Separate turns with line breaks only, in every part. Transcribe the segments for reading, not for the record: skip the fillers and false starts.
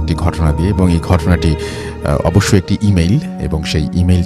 একটি ঘটনা দিয়ে, এবং এই ঘটনাটি অবশ্যই একটি ইমেইল, এবং সেই ইমেইল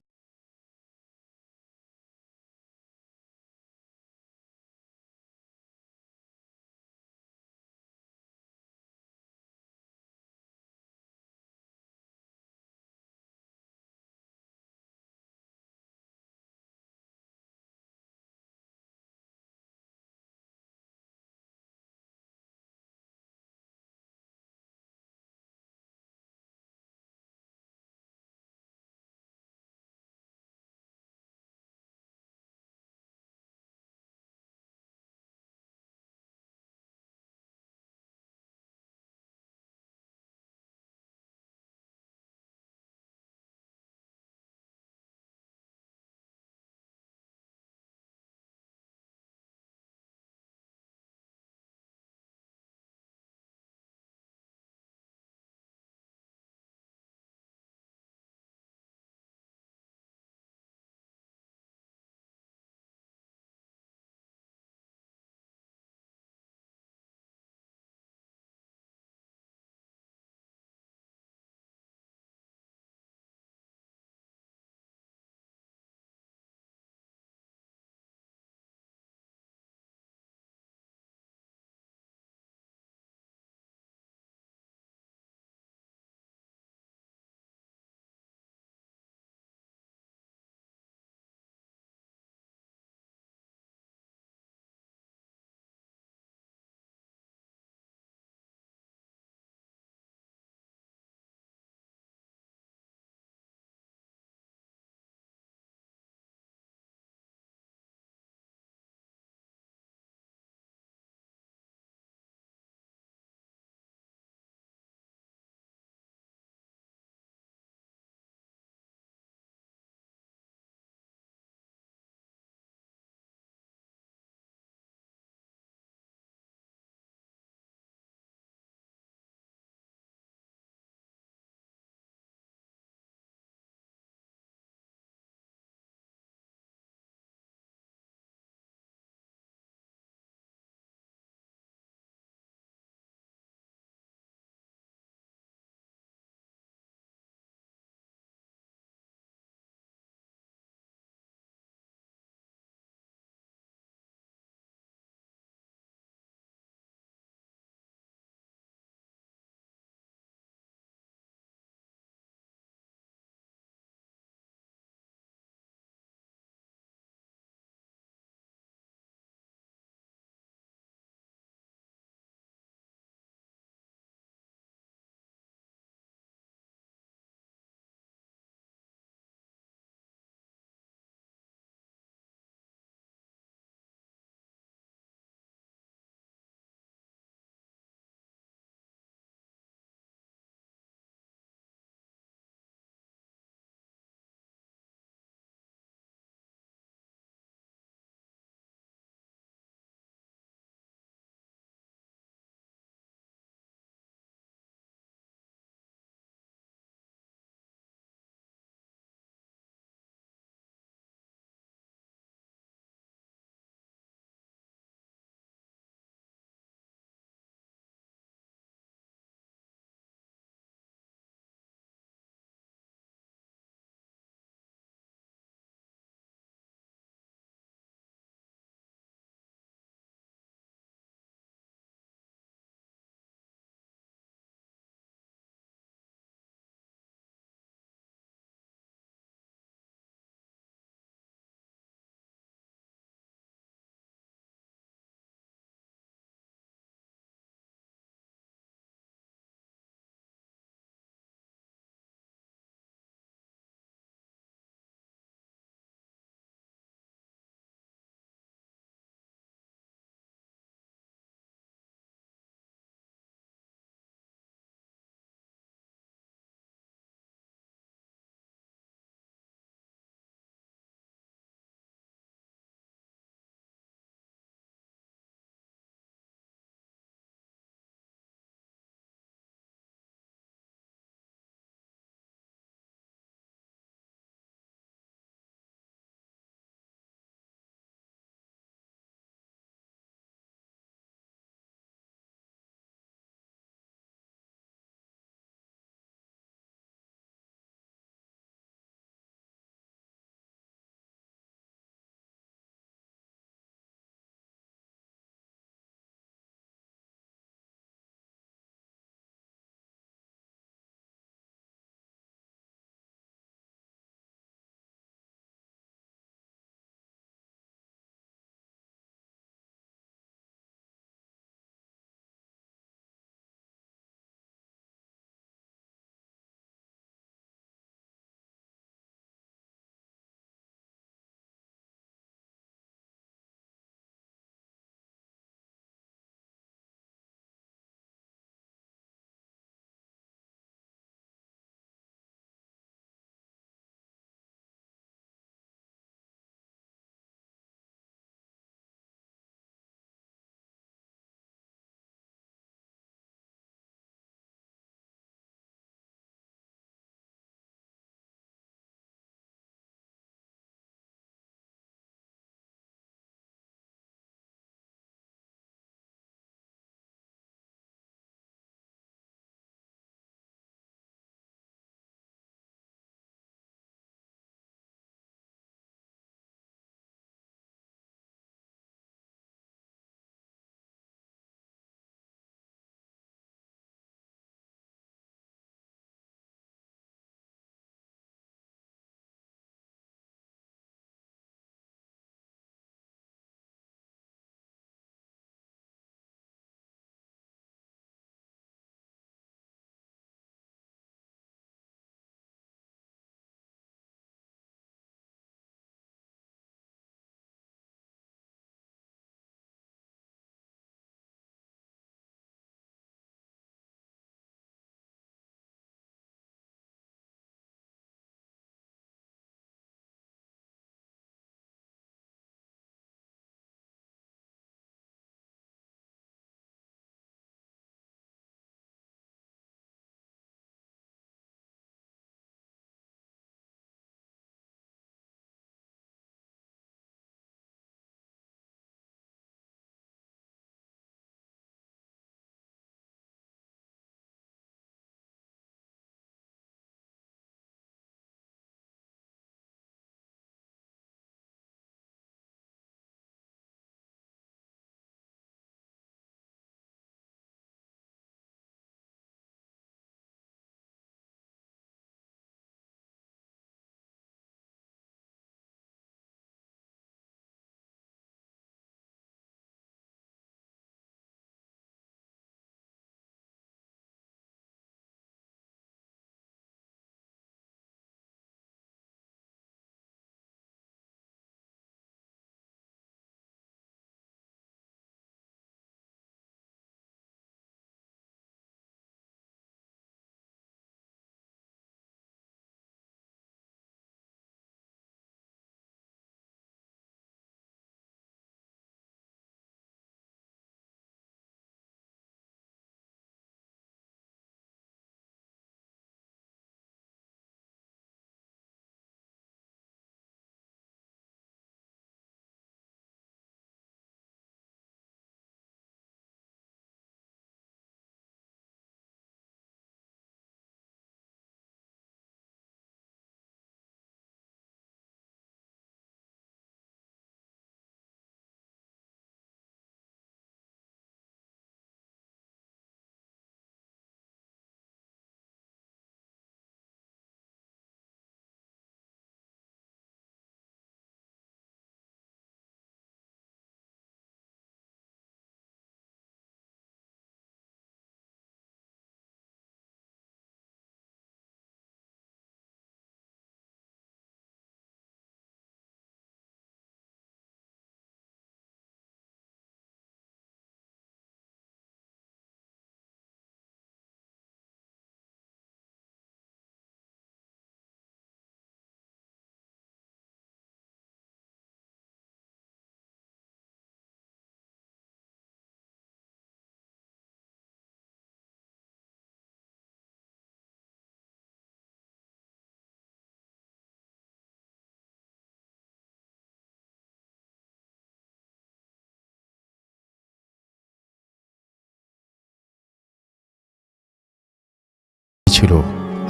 ছিল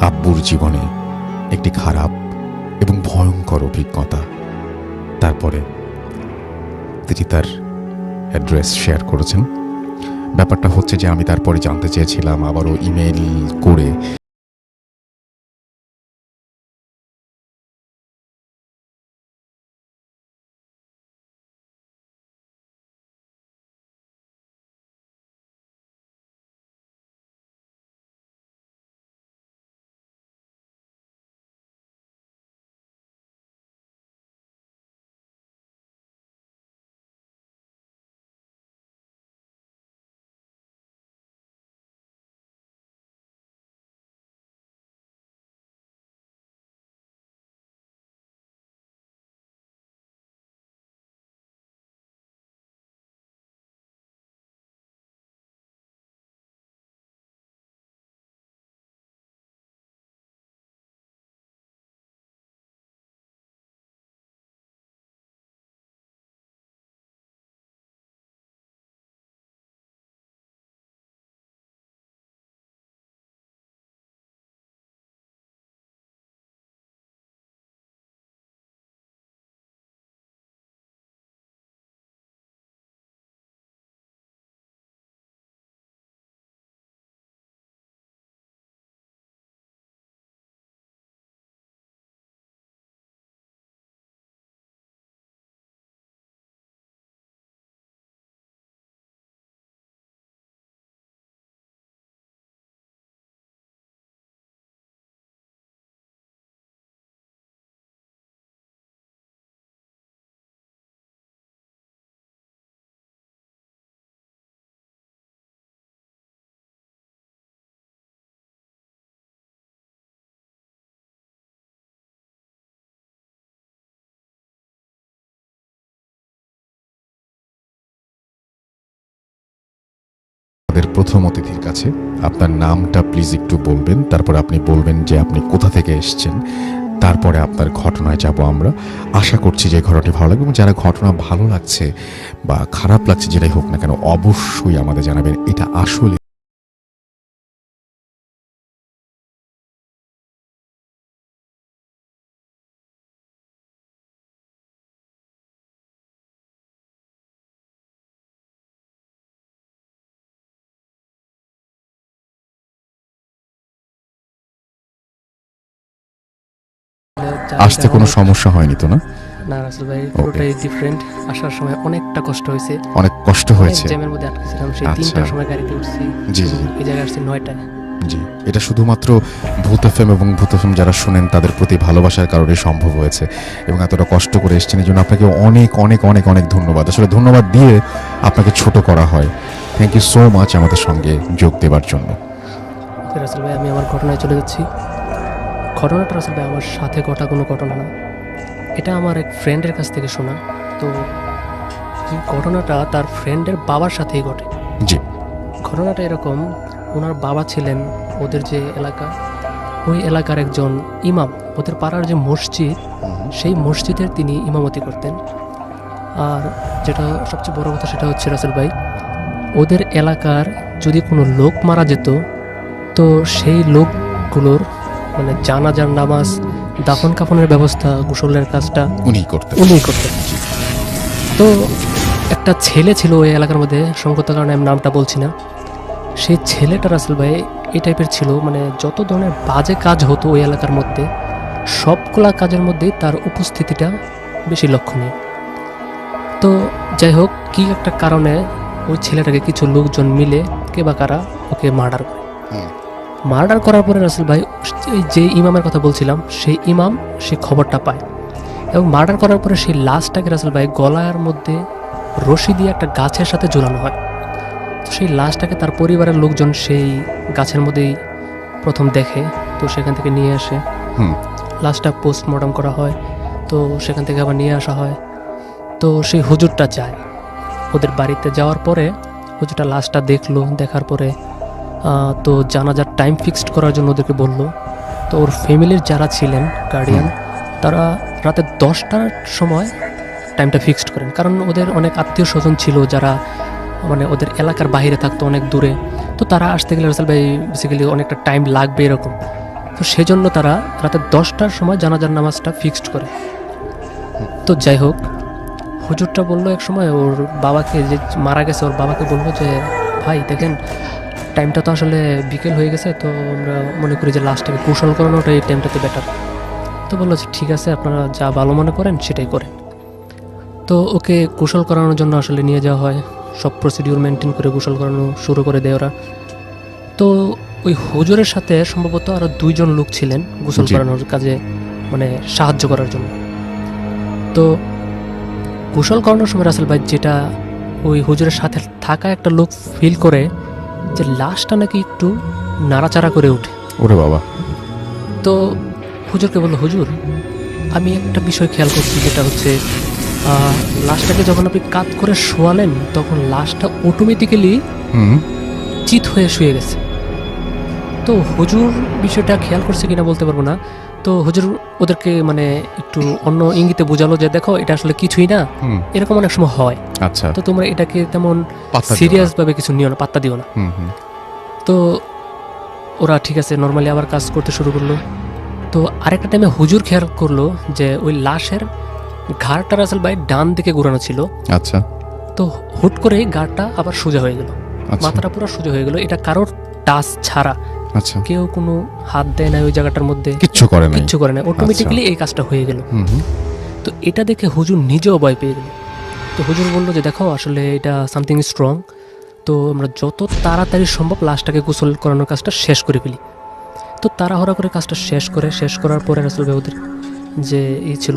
আব্বুর জীবনে একটি খারাপ এবং ভয়ঙ্কর অভিজ্ঞতা। তারপরে তিনি তার অ্যাড্রেস শেয়ার করেছেন। ব্যাপারটা হচ্ছে যে আমি তারপরে জানতে চেয়েছিলাম আবারও ইমেল করে প্রথম অতিথির কাছে আপনার নামটা প্লিজ একটু বলবেন, তারপর আপনি বলবেন যে আপনি কোথা থেকে এসেছেন, তারপরে আপনার ঘটনায় যাব আমরা। আশা করছি যে ঘটনাটি ভালো লাগবে এবং যারা ঘটনা ভালো লাগছে বা খারাপ লাগছে যেটাই হোক না কেন অবশ্যই আমাদের জানাবেন। এটা আসলে আসতে কোনো সমস্যা হয়নি তো না?
না রাসেল ভাই, পুরোটাই ডিফারেন্ট। আসার সময় অনেকটা কষ্ট হয়েছে,
অনেক কষ্ট হয়েছে।
জ্যামের মধ্যে আটকেছিলাম, সেই
আচ্ছা।
3টার সময় গাড়িতে উঠছি।
জি জি
এই জায়গায় আসছি 9টায়।
জি, এটা শুধুমাত্র ভূত এফএম এবং ভূত এফএম যারা শুনেন তাদের প্রতি ভালোবাসার কারণে সম্ভব হয়েছে এবং এতটা কষ্ট করে এসেছেন এই জন্য আপনাকে অনেক অনেক অনেক অনেক ধন্যবাদ। আসলে ধন্যবাদ দিয়ে আপনাকে ছোট করা হয়। থ্যাংক ইউ সো মাচ আমাদের সঙ্গে যোগ দেওয়ার জন্য।
ওকে রাসেল ভাই, আমি আমার ঘটনায় চলে যাচ্ছি। ঘটনাটা রাসেল ভাই আমার সাথে ঘটা কোনো ঘটনা না, এটা আমার এক ফ্রেন্ডের কাছ থেকে শোনা। তো এই ঘটনাটা তার ফ্রেন্ডের বাবার সাথেই ঘটে।
জি,
ঘটনাটা এরকম, ওনার বাবা ছিলেন ওদের যে এলাকা, ওই এলাকার একজন ইমাম। ওদের পাড়ার যে মসজিদ, সেই মসজিদের তিনি ইমামতি করতেন। আর যেটা সবচেয়ে বড় কথা সেটা হচ্ছে রাসেল ভাই, ওদের এলাকার যদি কোনো লোক মারা যেত তো সেই লোকগুলোর মানে জানাজার নামাজ, দাফন কাফনের ব্যবস্থা, গোসলের কাজটা
উনিই করতেন।
তো একটা ছেলে ছিল ওই এলাকার মধ্যে, সংগত কারণে আমি নামটা বলছি না। সেই ছেলেটা রাসেল ভাই এই টাইপের ছিল, মানে যত ধরনের বাজে কাজ হতো ওই এলাকার মধ্যে সবগুলা কাজের মধ্যেই তার উপস্থিতিটা বেশি লক্ষণীয়। তো যাই হোক, কি একটা কারণে ওই ছেলেটাকে কিছু লোকজন মিলে কে বা কারা ওকে মার্ডার করে। মার্ডার করার পরে রাসেল ভাই যে ইমামের কথা বলছিলাম সেই ইমাম সে খবরটা পায় এবং মার্ডার করার পরে সেই লাশটাকে রাসেল ভাই গলার মধ্যে রশি দিয়ে একটা গাছের সাথে ঝোলানো হয়। তো সেই লাশটাকে তার পরিবারের লোকজন সেই গাছের মধ্যেই প্রথম দেখে, তো সেখান থেকে নিয়ে আসে। লাশটা পোস্টমর্টম করা হয়, তো সেখান থেকে আবার নিয়ে আসা হয়। তো সেই হুজুরটা যায় ওদের বাড়িতে। যাওয়ার পরে হুজুরটা লাশটা দেখলো, দেখার পরে তো জানাজার টাইম ফিক্সড করার জন্য ওদেরকে বললো। তো ওর ফ্যামিলির যারা ছিলেন গার্ডিয়ান, তারা রাতে 10টার সময় টাইমটা ফিক্সড করেন, কারণ ওদের অনেক আত্মীয় স্বজন ছিল যারা মানে ওদের এলাকার বাইরে থাকতো, অনেক দূরে। তো তারা আসতে গেলে রাসেল ভাই বেসিক্যালি অনেকটা টাইম লাগবে এরকম। তো সেজন্য তারা রাতে 10টার সময় জানাজার নামাজটা ফিক্সড করে। তো যাই হোক, হুজুরটা বললো এক সময় ওর বাবাকে, যে মারা গেছে ওর বাবাকে বললো যে ভাই দেখেন টাইমটা তো আসলে বিকেল হয়ে গেছে, তো আমরা মনে করি যে লাশটাকে গোসল করানোটা এই টাইমটাতে বেটার। তো বললো যে ঠিক আছে, আপনারা যা ভালো মনে করেন সেটাই করেন। তো ওকে গোসল করানোর জন্য আসলে নিয়ে যাওয়া হয়, সব প্রসিডিউর মেনটেন করে গোসল করানো শুরু করে দেয় ওরা। তো ওই হুজুরের সাথে সম্ভবত আরও 2জন লোক ছিলেন গোসল
জি।
করানোর কাজে, মানে সাহায্য করার জন্য। তো গোসল করানোর সময় রাসেল ভাই যেটা ওই হুজুরের সাথে থাকা একটা লোক ফিল করে যে লাশটা নাকি একটু নাড়াচাড়া করে ওঠে।
ওরে বাবা।
তো হুজুরকে বললো, হুজুর আমি একটা বিষয় খেয়াল করছি, যেটা হচ্ছে লাশটাকে যখন আপনি কাত করে শোয়ালেন তখন লাশটা অটোমেটিক্যালি
হুম।
চিত হয়ে শুয়ে গেছে। তো হুজুর বিষয়টা খেয়াল করছে কিনা বলতে পারবো না। তো হুজুর ওদেরকে মানে একটু অন্য ইঙ্গিতে বোঝালো যে দেখো এটা আসলে কিছুই না,
হুম।
এরকম অনেক সময় হয়,
আচ্ছা।
তো তোমরা এটাকে তেমন
পাত্তা দিও না।
সিরিয়াস ভাবে কিছু নিও না, পাত্তা দিও না।
হুম হুম।
তো ওরা ঠিক আছে নর্মালি আবার কাজ করতে শুরু করলো। তো আরেকটা টাইমে হুজুর খেয়াল করলো যে ওই লাশের ঘাড়টা রাসেল ভাই ডান দিকে ঘোরানো ছিল।
আচ্ছা
তো হুট করে ঘাড়টা আবার সোজা হয়ে গেল,
আচ্ছা
মাথাটা পুরো সোজা হয়ে গেল, এটা কারোর টাচ ছাড়া,
আচ্ছা।
কেউ কোনো হাত দেয় না ওই জায়গাটার মধ্যে,
কিচ্ছু করে নাই।
কিচ্ছু করে না, অটোমেটিক্যালি এই কাজটা হয়ে গেল।
হুম হুম।
তো এটা দেখে হুজুর নিজেও ভয় পেয়ে গেল। তো হুজুর বললো যে দেখো আসলে এটা সামথিং স্ট্রং, তো আমরা যত তাড়াতাড়ি সম্ভব লাশটাকে গোসল করানোর কাজটা শেষ করে ফেলি। তো তাড়াহুড়া করে কাজটা শেষ করার পরে রাসূল ভাই ওদের যে ছিল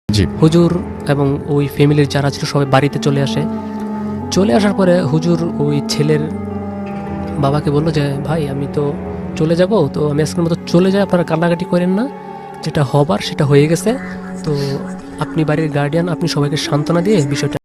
জি।
হুজুর এবং ওই ফ্যামিলির যারা ছিল সবাই বাড়িতে চলে আসে। চলে আসার পরে হুজুর ওই ছেলের বাবাকে বললো যে ভাই আমি তো চলে যাব, তো আমি আজকের মতো চলে যাই, আপনারা কান্নাকাটি করেন না, যেটা হবার সেটা হয়ে গেছে। তো আপনি বাড়ির গার্ডিয়ান, আপনি সবাইকে সান্ত্বনা দিয়ে বিষয়টা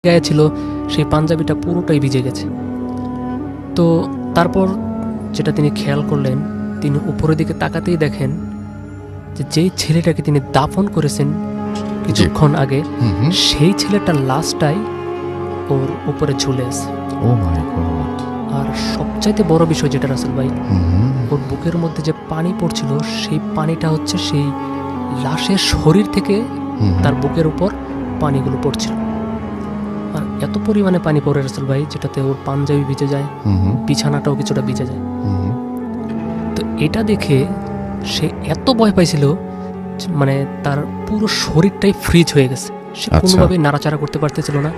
গায়ে ছিল সেই পাঞ্জাবিটা পুরোটাই ভিজে গেছে। তো তারপর যেটা তিনি খেয়াল করলেন, তিনি উপরের দিকে তাকাতেই দেখেন যে যেই ছেলেটাকে তিনি দাফন করেছেন কিছুক্ষণ আগে, সেই ছেলেটার লাশটাই ওর উপরে ঝুলে আছে।
ও মাই গড।
আর সবচাইতে বড় বিষয় যেটা রাসেল ভাই, ওর বুকের মধ্যে যে পানি পড়ছিল, সেই পানিটা হচ্ছে সেই লাশের শরীর থেকে তার বুকের উপর পানিগুলো পড়ছিল। আর এত পরিমাণে পানি পড়ে রাসেল ভাই, যেটাতে ওর পাঞ্জাবি ভিজে যায়, বিছানাটাও কিছুটা ভিজে যায়। তো এটা দেখে সে এত ভয় পাইছিল, মানে তার পুরো শরীরটাই ফ্রিজ হয়ে গেছে। সে কোনোভাবেই নাড়াচাড়া করতে পারতেছিল না,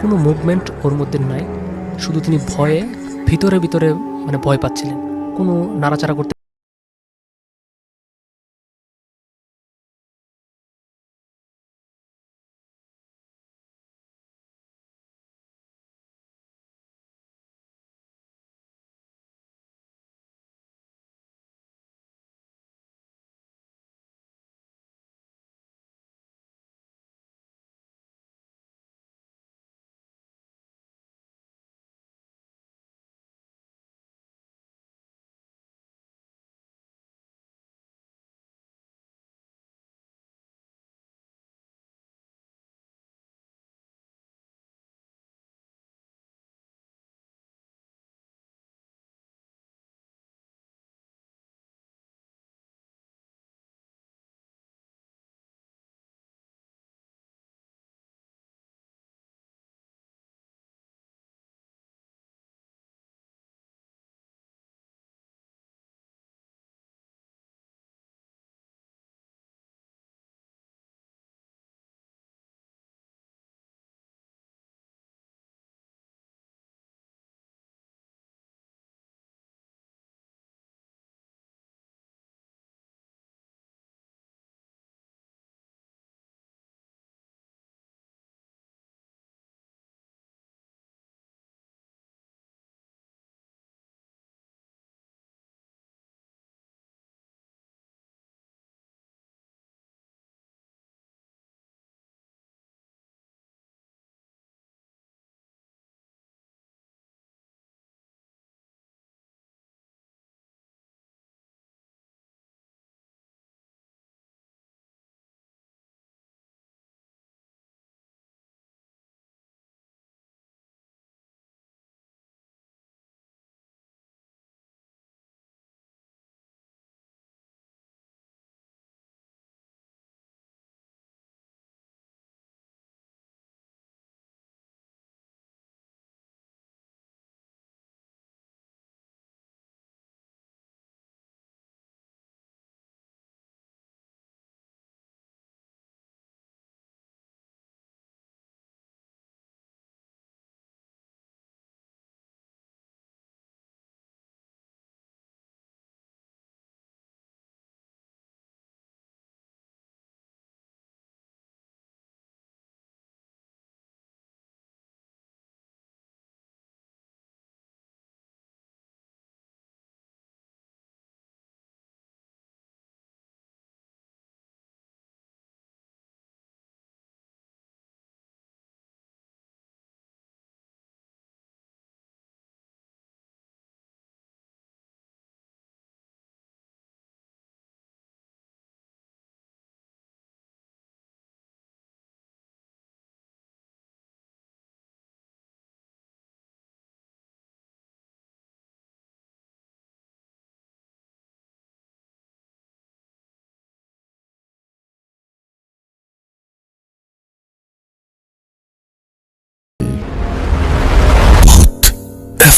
কোনো মুভমেন্ট ওর মধ্যে নাই। শুধু তিনি ভয়ে ভিতরে ভিতরে মানে ভয় পাচ্ছিলেন, কোনো নাড়াচাড়া করতে।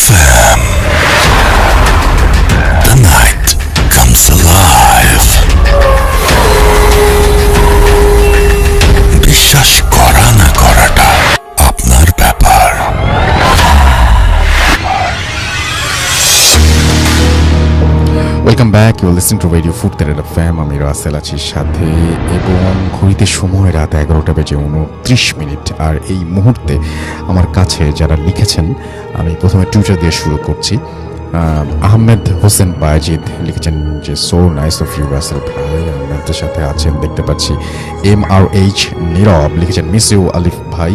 FM. The night comes alive. বিশ্বাস করা না করাটা আপনার ব্যাপার।
Welcome back, you listening to radio ফুটতের ফ্যাম। আমি রাসেল আছি সাথে, এবং ঘড়িতে সময় রাত 11:29। আর এই মুহূর্তে আমার কাছে যারা লিখেছেন, আমি প্রথমে টুইটার দিয়ে শুরু করছি। আহমেদ হোসেন বায়েজিদ লিখেছেন যে so nice of you Russell ভাই। আহমেদের সাথে আছেন দেখতে পাচ্ছি। MRH নীরব লিখেছেন মিস ইউ আলিফ ভাই,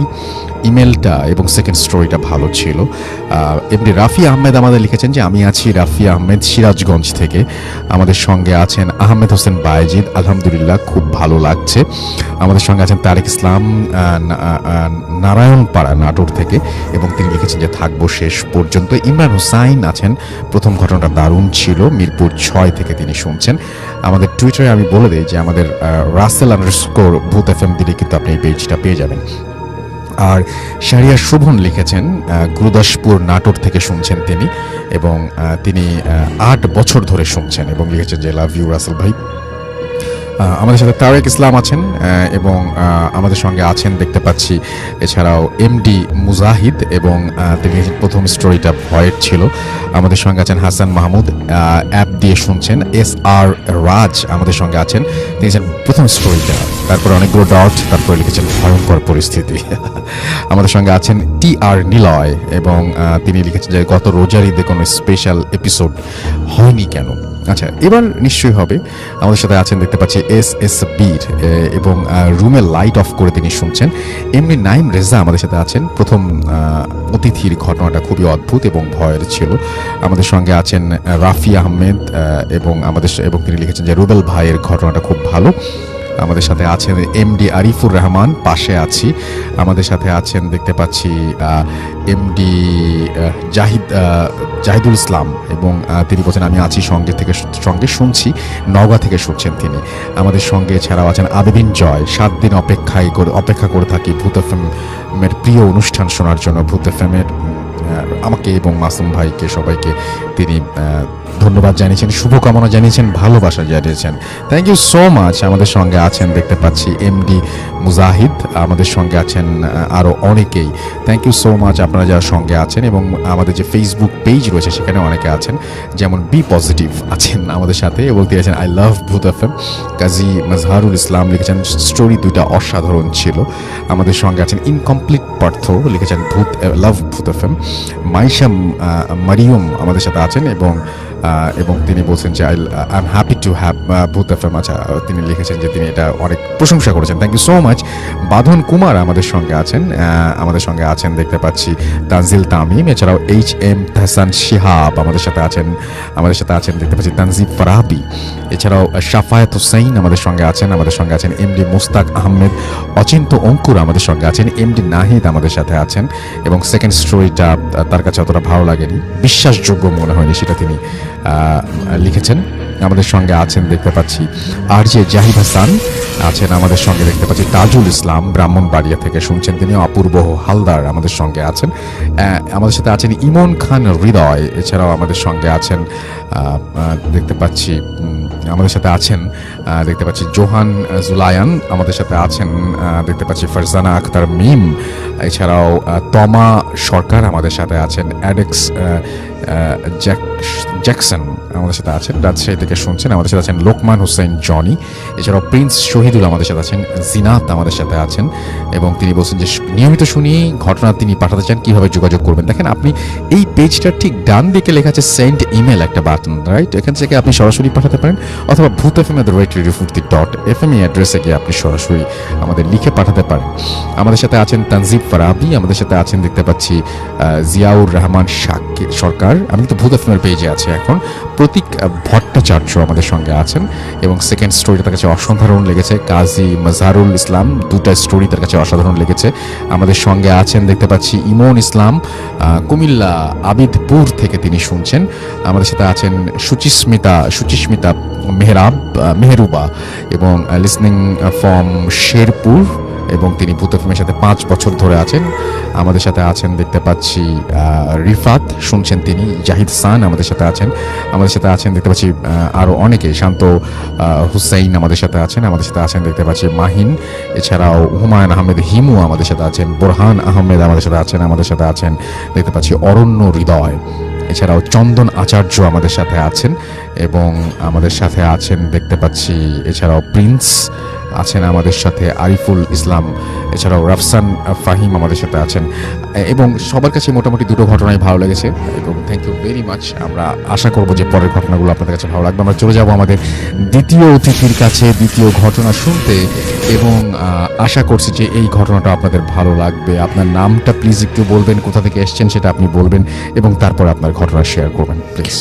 ইমেলটা এবং সেকেন্ড স্টোরিটা ভালো ছিল। এমনি রাফি আহমেদ আমাদের লিখেছেন যে আমি আছি রাফি আহমেদ সিরাজগঞ্জ থেকে, আমাদের সঙ্গে আছেন আহমেদ হোসেন বায়েজিদ, আলহামদুলিল্লাহ খুব ভালো লাগছে। আমাদের সঙ্গে আছেন তারেক ইসলাম নারায়ণপাড়া নাটোর থেকে, এবং তিনি লিখেছেন যে থাকবো শেষ পর্যন্ত। ইমরান হুসাইন আছেন, প্রথম ঘটনাটা দারুণ ছিল, মিরপুর 6 থেকে তিনি শুনছেন। আমাদের টুইটারে আমি বলে দিই যে আমাদের রাসেল ভূত FM দিলে কিন্তু আপনি এই পেজটা পেয়ে যাবেন। আর শারিয়া শোভন লিখেছেন গুরুদাসপুর নাটোর থেকে শুনছেন তিনি, এবং তিনি 8 বছর ধরে শুনছেন, এবং লিখেছেন যে লাভ ইউ রাসেল ভাই। আমাদের সাথে তারেক ইসলাম আছেন, এবং আমাদের সঙ্গে আছেন দেখতে পাচ্ছি এছাড়াও MD মুজাহিদ, এবং তিনি প্রথম স্টোরিটা ভয়ের ছিল। আমাদের সঙ্গে আছেন হাসান মাহমুদ, অ্যাপ দিয়ে শুনছেন। SR রাজ আমাদের সঙ্গে আছেন, তিনি প্রথম স্টোরিটা, তারপরে অনেকগুলো ডট, তারপরে লিখেছেন ভয়ঙ্কর পরিস্থিতি। আমাদের সঙ্গে আছেন TR নিলয়, এবং তিনি লিখেছেন যে গত রোজার ঈদে কোনো স্পেশাল এপিসোড হয়নি কেন। আচ্ছা, এবার নিশ্চয়ই হবে। আমাদের সাথে আছেন দেখতে পাচ্ছি SS বীর, এবং রুমে লাইট অফ করে তিনি শুনছেন। এমনি নাইম রেজা আমাদের সাথে আছেন, প্রথম অতিথির ঘটনাটা খুবই অদ্ভুত এবং ভয়ের ছিল। আমাদের সঙ্গে আছেন রাফি আহমেদ, এবং তিনি লিখেছেন যে রুবেল ভাইয়ের ঘটনাটা খুব ভালো। আমাদের সাথে আছেন MD আরিফুর রহমান, পাশে আছি। আমাদের সাথে আছেন দেখতে পাচ্ছি MD জাহিদুল ইসলাম, এবং তিনি বলছেন আমি আছি সঙ্গে শুনছি, নওগাঁ থেকে শুনছেন তিনি। আমাদের সঙ্গে এছাড়াও আছেন আবেদিন জয়, 7 দিন অপেক্ষা করে থাকি ভূত FM-এর প্রিয় অনুষ্ঠান শোনার জন্য। ভূত FM-এর আমাকে এবং মাসুম ভাইকে সবাইকে তিনি ধন্যবাদ জানিয়েছেন, শুভকামনা জানিয়েছেন, ভালোবাসা জানিয়েছেন। Thank you so much. আমাদের সঙ্গে আছেন দেখতে পাচ্ছি MD মুজাহিদ, আমাদের সঙ্গে আছেন আরও অনেকেই। থ্যাংক ইউ সো মাচ আপনারা যারা সঙ্গে আছেন, এবং আমাদের যে ফেসবুক পেজ রয়েছে সেখানে অনেকে আছেন, যেমন বি পজিটিভ আছেন আমাদের সাথে, এবং তিনি আছেন আই লাভ ভূত FM। কাজী মাজহারুল ইসলাম লিখেছেন স্টোরি 2টা অসাধারণ ছিল। আমাদের সঙ্গে আছেন ইনকমপ্লিট পার্থ, লিখেছেন লাভ ভূত FM। মাইশা মারিয়ম আমাদের সাথে আছেন, এবং তিনি বলছেন যে I am happy to have ভূত FM। আচ্ছা, তিনি লিখেছেন যে তিনি এটা অনেক প্রশংসা করেছেন, থ্যাংক ইউ সো মাচ। বাঁধন কুমার আমাদের সঙ্গে আছেন দেখতে পাচ্ছি তানজিল তামিম, এছাড়াও HM তাহসান শিহাব আমাদের সাথে আছেন দেখতে পাচ্ছি তানজিব ফারাবি, এছাড়াও শাফায়াত হুসাইন আমাদের সঙ্গে আছেন MD মুস্তাক আহমেদ, অচিন্ত অঙ্কুর আমাদের সঙ্গে আছেন, MD নাহিদ আমাদের সাথে আছেন, এবং সেকেন্ড স্টোরিটা তার কাছে অতটা ভালো লাগেনি, বিশ্বাসযোগ্য মনে হয়নি, সেটা তিনি লিখেছেন। আমাদের সঙ্গে আছেন দেখতে পাচ্ছি RJ জাহিদ হাসান আছেন, আমাদের সঙ্গে দেখতে পাচ্ছি তাজুল ইসলাম ব্রাহ্মণবাড়িয়া থেকে শুনছেন তিনি, অপূর্ব হালদার আমাদের সঙ্গে আছেন, আমাদের সাথে আছেন ইমন খান হৃদয়, এছাড়াও আমাদের সঙ্গে আছেন দেখতে পাচ্ছি জোহান জুলায়ান, আমাদের সাথে আছেন দেখতে পাচ্ছি ফারজানা আক্তার মিম, এছাড়াও তমা সরকার আমাদের সাথে আছেন, অ্যাডেক্স জ্যাকসন আমাদের সাথে আছেন, রাজশাহী থেকে শুনছেন। আমাদের সাথে আছেন লোকমান হোসেন জনি, এছাড়াও প্রিন্স শহীদুল আমাদের সাথে আছেন, জিনাত আমাদের সাথে আছেন, এবং তিনি বলছেন যে নিয়মিত শুনি ঘটনা তিনি পাঠাতে চান, কিভাবে যোগাযোগ করবেন। দেখেন, আপনি এই পেজটার ঠিক ডান দিকে লেখা আছে সেন্ড ইমেল একটা বাটন, রাইট? এখান থেকে আপনি সরাসরি পাঠাতে পারেন, অথবা ভূত FM@radiofurti.fm এই অ্যাড্রেসে গিয়ে আপনি সরাসরি আমাদের লিখে পাঠাতে পারেন। আমাদের সাথে আছেন তানজিব ফারাবি, আমাদের সাথে আছেন দেখতে পাচ্ছি জিয়াউর রহমান সরকার, আমি কিন্তু ভূত FM-এর পেজে আছে এখন। প্রতীক ভট্টাচার্য আমাদের সঙ্গে আছেন, এবং সেকেন্ড স্টোরিটা তার কাছে অসাধারণ লেগেছে। কাজী মাজহারুল ইসলাম, 2টা স্টোরি তার কাছে অসাধারণ লেগেছে। আমাদের সঙ্গে আছেন দেখতে পাচ্ছি ইমন ইসলাম, কুমিল্লা আবিদপুর থেকে তিনি শুনছেন। আমাদের সাথে আছেন সুচিস্মিতা মেহরুবা, এবং লিসনিং ফ্রম শেরপুর, এবং তিনি ভূত FM-এর সাথে 5 বছর ধরে আছেন। আমাদের সাথে আছেন দেখতে পাচ্ছি রিফাত, শুনছেন তিনি। জাহিদ সান আমাদের সাথে আছেন দেখতে পাচ্ছি আরও অনেকে, শান্ত হুসাইন আমাদের সাথে আছেন দেখতে পাচ্ছি মাহিন, এছাড়াও হুমায়ুন আহমেদ হিমু আমাদের সাথে আছেন, বোরহান আহমেদ আমাদের সাথে আছেন দেখতে পাচ্ছি অরণ্য হৃদয়, এছাড়াও চন্দন আচার্য আমাদের সাথে আছেন, এবং আমাদের সাথে আছেন দেখতে পাচ্ছি এছাড়াও প্রিন্স আছেন আমাদের সাথে আরিফুল ইসলাম, এছাড়াও রাফসান ফাহিম আমাদের সাথে আছেন, এবং সবার কাছে মোটামুটি দুটো ঘটনাই ভালো লেগেছে এবং থ্যাংক ইউ ভেরি মাচ। আমরা আশা করব যে পরের ঘটনাগুলো আপনাদের কাছে ভালো লাগবে। আমরা চলে যাব আমাদের দ্বিতীয় অতিথির কাছে দ্বিতীয় ঘটনা শুনতে, এবং আশা করছি যে এই ঘটনাটা আপনাদের ভালো লাগবে। আপনার নামটা প্লিজ একটু বলবেন, কোথা থেকে এসেছেন সেটা আপনি বলবেন, এবং তারপর আপনার ঘটনা শেয়ার করবেন প্লিজ।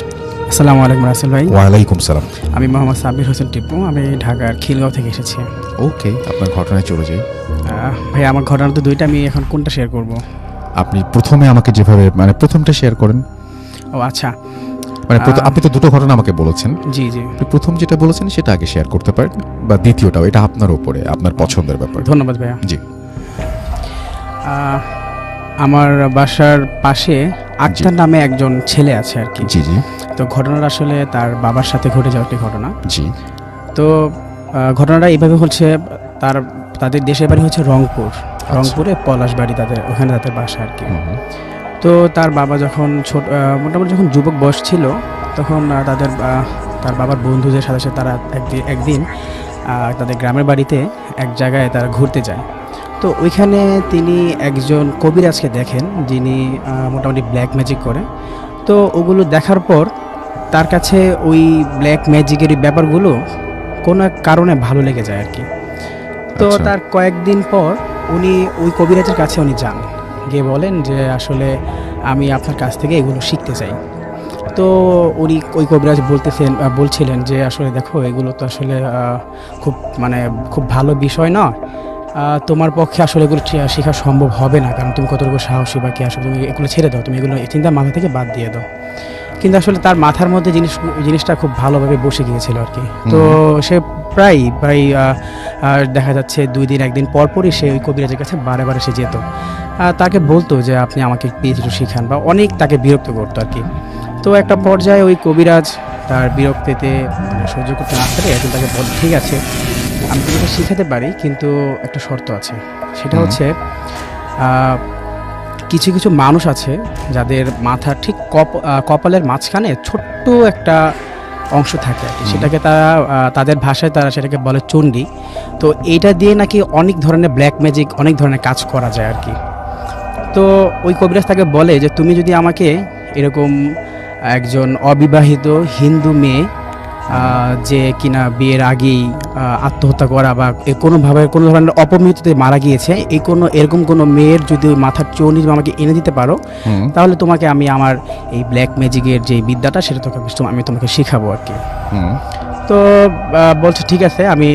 আসসালামু আলাইকুম রাসেল ভাই।
ওয়ালাইকুম সালাম।
আমি মোহাম্মদ সাব্বির হোসেন টিপু, আমি ঢাকার খিলগাঁও থেকে এসেছি।
ওকে, আপনার ঘটনায় চলে যাই।
ভাই আমার ঘটনা তো দুইটা, আমি এখন কোনটা শেয়ার করব?
আপনি প্রথমে আমাকে যেভাবে মানে প্রথমটা শেয়ার করেন।
ও আচ্ছা,
মানে আপনি তো দুটো ঘটনা আমাকে বলেছেন,
জি জি,
আপনি প্রথম যেটা বলেছেন সেটা আগে শেয়ার করতে পারেন, বা দ্বিতীয়টাও, এটা আপনার উপরে, আপনার পছন্দের ব্যাপার।
ধন্যবাদ ভাইয়া।
জি।
আমার বাসার পাশে আক্তার নামে একজন ছেলে আছে আর কি।
জি জি
তো ঘটনাটা আসলে তার বাবার সাথে ঘটে যাওয়া একটি ঘটনা।
জি।
তো ঘটনাটা এইভাবে হচ্ছে, তাদের দেশের বাড়ি হচ্ছে রংপুর, রংপুরে পলাশবাড়ি, ওখানে তাদের বাসা আর কি। তো তার বাবা যখন মোটামুটি যখন যুবক বয়স ছিল, তখন তার বাবার বন্ধুদের সাথে সাথে তারা একদিন তাদের গ্রামের বাড়িতে এক জায়গায় তারা ঘুরতে যায়। তো ওইখানে তিনি একজন কবিরাজকে দেখেন, যিনি মোটামুটি ব্ল্যাক ম্যাজিক করে। তো ওগুলো দেখার পর তার কাছে ওই ব্ল্যাক ম্যাজিকের ব্যাপারগুলো কোনো এক কারণে ভালো লেগে যায় আর কি। তো তার কয়েকদিন পর উনি ওই কবিরাজের কাছে যান, গিয়ে বলেন যে আসলে আমি আপনার কাছ থেকে এগুলো শিখতে চাই। তো উনি ওই কবিরাজ বলছিলেন যে আসলে দেখো, এগুলো তো আসলে খুব ভালো বিষয় না, তোমার পক্ষে আসলে এগুলো শেখা সম্ভব হবে না, কারণ তুমি কতটুকু সাহসী বা কি, আসলে তুমি এগুলো ছেড়ে দাও, তুমি এগুলো চিন্তা মাথা থেকে বাদ দিয়ে দাও। কিন্তু আসলে তার মাথার মধ্যে জিনিসটা খুব ভালোভাবে বসে গিয়েছিল আর কি। তো সে প্রায় দেখা যাচ্ছে 2 দিন 1 দিন পরপরই সে ওই কবিরাজের কাছে বারে সে যেত, তাকে বলতো যে আপনি আমাকে প্লিজ একটু শিখান, বা অনেক তাকে বিরক্ত করতো আর কি। তো একটা পর্যায়ে ওই কবিরাজ তার বিরক্তিতে সহ্য করতে না পারে এখন তাকে বল, ঠিক আছে আমি তোমাকে শিখাতে পারি, কিন্তু একটা শর্ত আছে। সেটা হচ্ছে কিছু কিছু মানুষ আছে যাদের মাথা ঠিক কপালের মাঝখানে ছোট্ট একটা অংশ থাকে আর কি, সেটাকে তাদের ভাষায় তারা সেটাকে বলে চণ্ডী। তো এইটা দিয়ে নাকি অনেক ধরনের ব্ল্যাক ম্যাজিক, অনেক ধরনের কাজ করা যায় আর কি। তো ওই কবিরাজ তাকে বলে যে তুমি যদি আমাকে এরকম একজন অবিবাহিত হিন্দু মেয়ে, যে কিনা বিয়ের আগেই আত্মহত্যা করা বা কোনো ধরনের অপমৃত্যুতে মারা গিয়েছে, এরকম কোনো মেয়ের যদি ওই মাথার চণ্ডী আমাকে এনে দিতে পারো, তাহলে তোমাকে আমি আমার এই ব্ল্যাক ম্যাজিকের যে বিদ্যাটা সেটা আমি তোমাকে শেখাবো আর কি। তো বলছে ঠিক আছে, আমি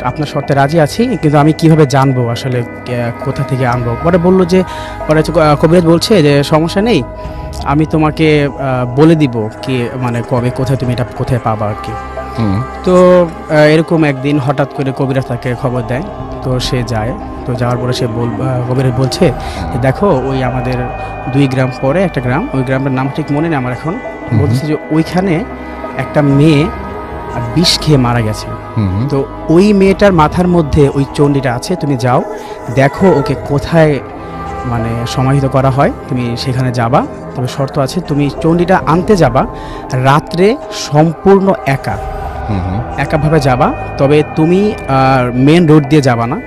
আপনার শর্তে রাজি আছি, কিন্তু আমি কিভাবে জানবো আসলে কোথা থেকে আনবো? পরে বললো যে কবিরাজ বলছে যে সমস্যা নেই, আমি তোমাকে বলে দিব কি মানে কবে কোথায় তুমি এটা কোথায় পাবা আর কি। তো এরকম একদিন হঠাৎ করে কবিরাজ তাকে খবর দেয়, তো সে যায়। তো যাওয়ার পরে সে কবিরাজ বলছে যে দেখো, ওই আমাদের 2 গ্রাম পরে একটা গ্রাম, ওই গ্রামের নাম ঠিক মনে নেই আমার এখন, বলছে যে ওইখানে একটা মেয়ে বিষ খেয়ে মারা গেছে। তো ওই মেয়েটার মাথার মধ্যে ওই চণ্ডীটা আছে, তুমি যাও দেখো ওকে কোথায় মানে সমাহিত করা হয়, তুমি সেখানে যাবা। তবে শর্ত আছে, তুমি চণ্ডীটা আনতে যাবা রাত্রে সম্পূর্ণ একাভাবে যাবা, তবে তুমি মেন রোড দিয়ে যাবা না।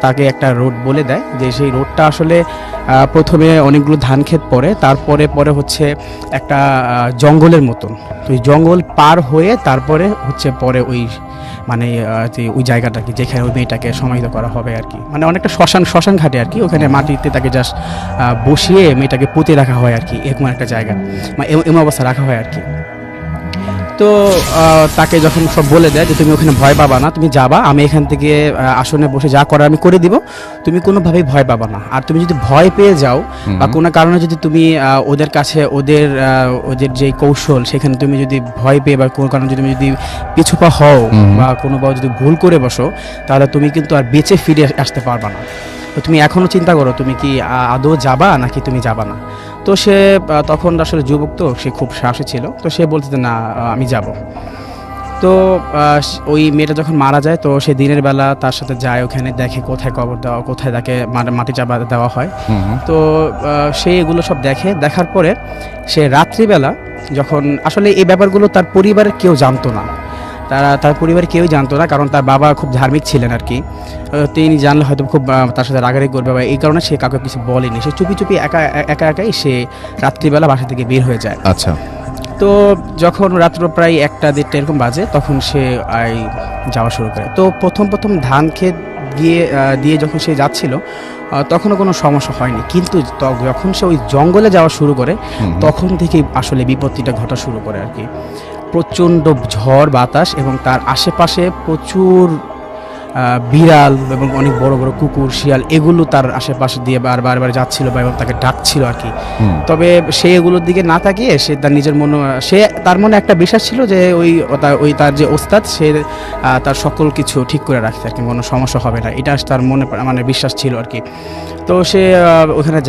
তাকে একটা রোড বলে দেয়, যে সেই রোডটা আসলে প্রথমে অনেকগুলো ধান ক্ষেত পড়ে, তারপরে হচ্ছে একটা জঙ্গলের মতন। তো ওই জঙ্গল পার হয়ে তারপরে হচ্ছে পরে ওই মানে ওই জায়গাটা কি যেখানে ওই মেয়েটাকে সমাহিত করা হবে আর কি, মানে অনেকটা শ্মশান ঘাটে আর কি, ওখানে মাটিতে তাকে জাস্ট বসিয়ে মেয়েটাকে পুঁতে রাখা হয় আর কি, এরকম একটা জায়গা মানে এমন অবস্থা রাখা হয় আর কি। তো তাকে যখন সব বলে দেয় যে তুমি ওখানে ভয় পাবা না, তুমি যাবা, আমি এখান থেকে আসনে বসে যা করার আমি করে দিব, তুমি কোনোভাবেই ভয় পাবা না। আর তুমি যদি ভয় পেয়ে যাও বা কোনো কারণে যদি তুমি ওদের কাছে ওদের যে কৌশল সেখানে তুমি যদি ভয় পেয়ে বা কোনো কারণে যদি তুমি পিছু পা হও বা কোনোভাবে যদি ভুল করে বসো, তাহলে তুমি কিন্তু আর বেঁচে ফিরে আসতে পারবা না। তো তুমি এখনও চিন্তা করো তুমি কি আদৌ যাবা নাকি তুমি যাবা না। তো সে তখন আসলে যুবক, তো সে খুব সাহসী ছিল, তো সে বলতে না আমি যাব। তো ওই মেয়েটা যখন মারা যায়, তো সে দিনের বেলা তার সাথে যায়, ওখানে দেখে কোথায় কবর দেওয়া, কোথায় তাকে মাটি চাপা দেওয়া হয়। তো সে এগুলো সব দেখার পরে সে রাত্রিবেলা যখন আসলে এই ব্যাপারগুলো তার পরিবারের কেউ জানতো না, তার পরিবারে কেউই জানতো না, কারণ তার বাবা খুব ধার্মিক ছিলেন আর কি। তিনি জানলে হয়তো খুব তার সাথে রাগারাগি করবে, বা এই কারণে সে কাউকে কিছু বলেনি। সে চুপি চুপি একাই সে রাত্রিবেলা বাসা থেকে বের হয়ে যায়।
আচ্ছা।
তো যখন রাত্র প্রায় 1টা-1:30 এরকম বাজে, তখন সে যাওয়া শুরু করে। তো প্রথম ধান ক্ষেত দিয়ে যখন সে যাচ্ছিল, তখনও কোনো সমস্যা হয়নি, কিন্তু যখন সে ওই জঙ্গলে যাওয়া শুরু করে তখন থেকেই আসলে বিপত্তিটা ঘটা শুরু করে আর কি। প্রচণ্ড ঝড় বাতাস এবং তার আশেপাশে প্রচুর বিড়াল এবং অনেক বড় বড় কুকুর, শিয়াল, এগুলো তার আশেপাশে দিয়ে বারবার যাচ্ছিল বা এবং তাকে ডাকছিল আর কি। তবে সে এগুলোর দিকে না তাকিয়ে সে তার নিজের তার মনে একটা বিশ্বাস ছিল যে ওই তার যে ওস্তাদ, সে তার সকল কিছু ঠিক করে রাখছে আর কি, কোনো সমস্যা হবে না, এটা তার মনে মানে বিশ্বাস ছিল আর কি। তো সে ওখানে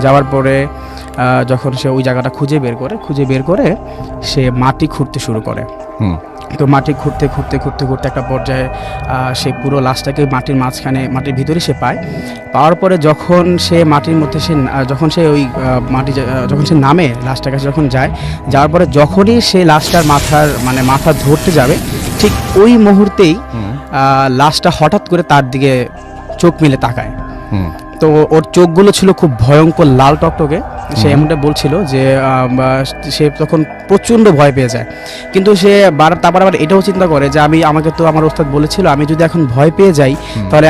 যাওয়ার পরে যখন সে ওই জায়গাটা খুঁজে বের করে সে মাটি খুঁড়তে শুরু করে। তো মাটি খুঁড়তে একটা পর্যায়ে সে পুরো লাশটাকে মাটির ভিতরে সে পাওয়ার পরে যখন সে মাটির মধ্যে যখন সে ওই যখন সে নামে লাশটার কাছে যখন যাওয়ার পরে যখনই সে লাশটার মাথা ধরতে যাবে, ঠিক ওই মুহূর্তেই লাশটা হঠাৎ করে তার দিকে চোখ মেলে তাকায়। তো ওর চোখগুলো ছিল খুব ভয়ঙ্কর লাল টকটকে। সে এমনটা বলছিল যে সে তখন প্রচণ্ড ভয় পেয়ে যায়, কিন্তু সে তারপর আবার এটাও চিন্তা করে যে আমাকে তো আমার ওস্তাদ বলেছিল আমি যদি এখন ভয় পেয়ে যাই তাহলে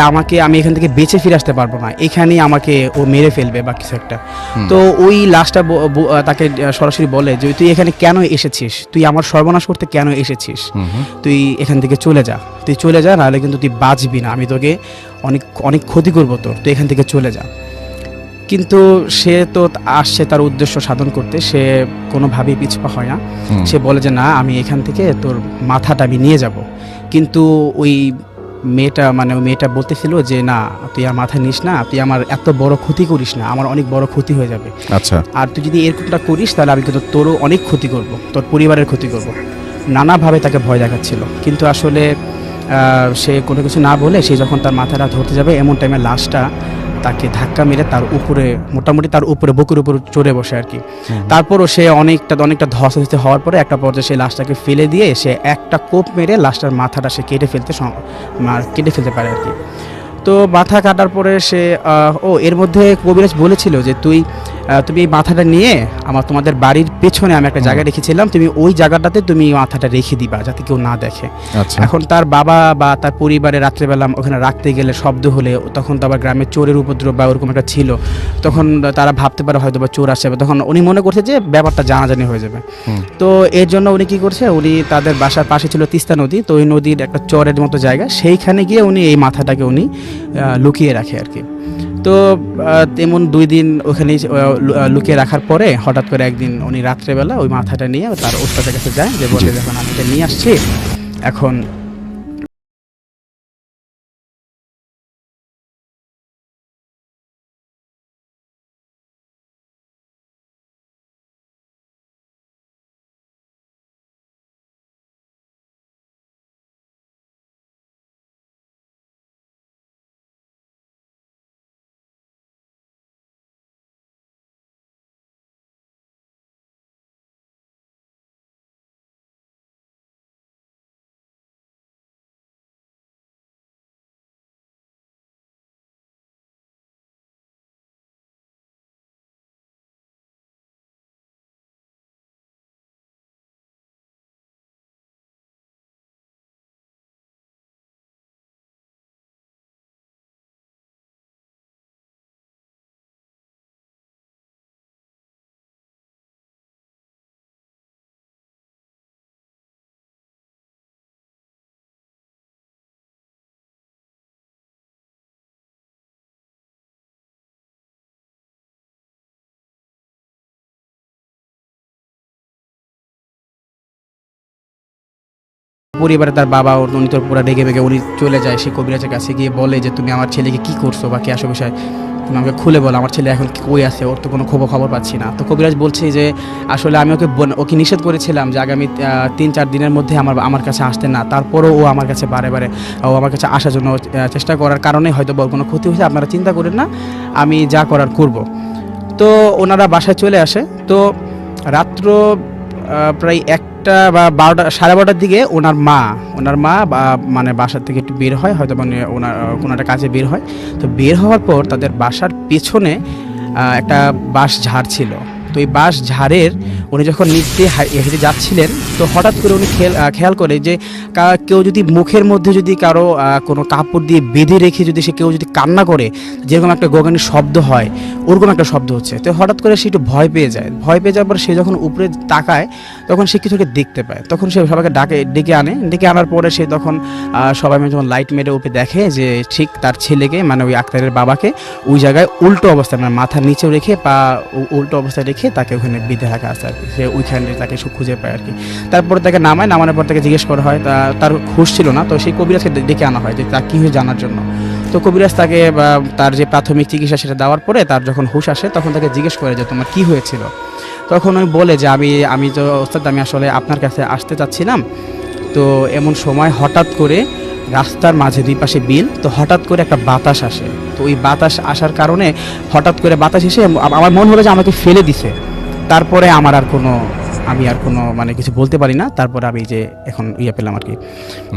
আমি এখান থেকে বেঁচে ফিরে আসতে পারবো না, এখানেই আমাকে ও মেরে ফেলবে বা কিছু একটা। তো ওই লাশটা তাকে সরাসরি বলে যে তুই এখানে কেন এসেছিস, তুই আমার সর্বনাশ করতে কেন এসেছিস, তুই এখান থেকে চলে যা নাহলে কিন্তু তুই বাঁচবি না, আমি তোকে অনেক ক্ষতি করবো তোর, তুই এখান থেকে চলে যা। কিন্তু সে তো আসছে তার উদ্দেশ্য সাধন করতে, সে কোনোভাবেই পিছপা হয় না। সে বলে যে না, আমি এখান থেকে তোর মাথাটা আমি নিয়ে যাব। কিন্তু ওই মেয়েটা বলতেছিল যে না, তুই আর মাথা নিস না, তুই আমার এত বড় ক্ষতি করিস না, আমার অনেক বড় ক্ষতি হয়ে যাবে।
আচ্ছা।
আর তুই যদি এরকমটা করিস তাহলে আমি কিন্তু তোরও অনেক ক্ষতি করব, তোর পরিবারের ক্ষতি করব। নানাভাবে তাকে ভয় দেখাচ্ছিল, কিন্তু আসলে সে কোনো কিছু না বলে সে যখন তার মাথাটা ধরতে যাবে, এমন টাইমে লাশটা তাকে ধাক্কা মেরে মোটামুটি তার উপরে বুকের উপর চড়ে বসে আর কি। তারপরও সে অনেকটা ধস্তাধস্তি হওয়ার পরে একটা পর্যায়ে সে লাশটাকে ফেলে দিয়ে সে একটা কোপ মেরে লাশটার মাথাটা সে কেটে ফেলতে পারে আর কি। তো মাথা কাটার পরে সে এর মধ্যে কবিরাজ বলেছিল যে তুমি এই মাথাটা নিয়ে তোমাদের বাড়ির পেছনে আমি একটা জায়গা রেখেছিলাম, তুমি ওই জায়গাটাতে তুমি মাথাটা রেখে দিবা যাতে কেউ না দেখে। এখন তার বাবা বা তার পরিবারে রাত্রেবেলা ওখানে রাখতে গেলে শব্দ হলে, তখন তো আবার গ্রামে চোরের উপদ্রব বা ওরকম একটা ছিল, তখন তারা ভাবতে পারে হয়তো বা চোর আসবে, তখন উনি মনে করছে যে ব্যাপারটা জানাজানি হয়ে যাবে। তো এর জন্য উনি কি করছে, উনি তাদের বাসার পাশে ছিল তিস্তা নদী, তো ওই নদীর একটা চরের মতো জায়গা, সেইখানে গিয়ে উনি এই মাথাটাকে উনি লুকিয়ে রাখে আর কি। তো তেমন 2 দিন ওখানে লুকিয়ে রাখার পরে হঠাৎ করে একদিন উনি রাত্রেবেলা ওই মাথাটা নিয়ে তার ওস্তাদের কাছে যায়, যে বলে যখন আমি এটা নিয়ে আসছি, এখন পরিবারে তার বাবা উনি তো পুরো রেগে বেগে উনি চলে যায়, সে কবিরাজের কাছে গিয়ে বলে যে তুমি আমার ছেলেকে কি করছো বা কি আসো বিষয়, তুমি আমাকে খুলে বলো, আমার ছেলে এখন কই আছে, ওর তো কোনো খবর পাচ্ছি না। তো কবিরাজ বলছে যে আসলে আমি ওকে নিষেধ করেছিলাম যে আগামী 3-4 দিনের মধ্যে আমার কাছে আসতে না, তারপরও ও আমার কাছে বারে আমার কাছে আসার জন্য চেষ্টা করার কারণে হয়তো বড় কোনো ক্ষতি হয়েছে, আপনারা চিন্তা করেন না, আমি যা করার করব। তো ওনারা বাসায় চলে আসে। তো রাত্র প্রায় 1টা বা 12টা 12:30টার দিকে ওনার মা মানে বাসার থেকে একটু বের হয়, হয়তো মানে ওনার কোনো একটা কাজে বের হয়। তো বের হওয়ার পর তাদের বাসার পেছনে একটা বাঁশ ঝাড় ছিল। তো এই বাঁশ ঝাড়ের উনি যখন নিচ দিয়ে হেঁটে যাচ্ছিলেন, তো হঠাৎ করে উনি খেয়াল করে যে কেউ যদি মুখের মধ্যে যদি কারো কোনো কাপড় দিয়ে বেঁধে রেখে যদি কেউ যদি কান্না করে, যেরকম একটা গোগানির শব্দ হয়, ওরকম একটা শব্দ হচ্ছে। তো হঠাৎ করে সে একটু ভয় পেয়ে যাওয়ার পর সে যখন উপরে তাকায়, তখন সে কিছুকে দেখতে পায়। তখন সে সবাইকে ডেকে আনার পরে সে তখন সবাই মিলে যখন লাইট মেরে উপরে দেখে যে ঠিক তার ছেলেকে, মানে ওই আক্তারের বাবাকে ওই জায়গায় উল্টো অবস্থায়, মানে মাথা নিচেও রেখে পা উল্টো অবস্থায় রেখে তাকে ওখানে বেঁধে রাখা আছে আর কি। সে ওইখানে তাকে খুঁজে পায় আর কি। তারপরে তাকে নামানোর পর তাকে জিজ্ঞেস করা হয়, তার হুঁশ ছিল না। তো সেই কবিরাজকে ডেকে আনা হয় যে তা কী হয়ে জানার জন্য। তো কবিরাজ তাকে তার যে প্রাথমিক চিকিৎসা সেটা দেওয়ার পরে তার যখন হুঁশ আসে, তখন তাকে জিজ্ঞেস করে যে তোমার কী হয়েছিল। তখন ওই বলে যে আমি তো ওস্তাদ, আমি আসলে আপনার কাছে আসতে চাচ্ছিলাম। তো এমন সময় হঠাৎ করে রাস্তার মাঝে 2 পাশে বিল, তো হঠাৎ করে একটা বাতাস আসে। তো ওই বাতাস আসার কারণে হঠাৎ করে বাতাস এসে আমার মনে হলো যে আমাকে ফেলে দিছে। তারপরে আমি আর কোনো মানে কিছু বলতে পারি না। তারপরে আমি যে এখন পেলাম আর কি।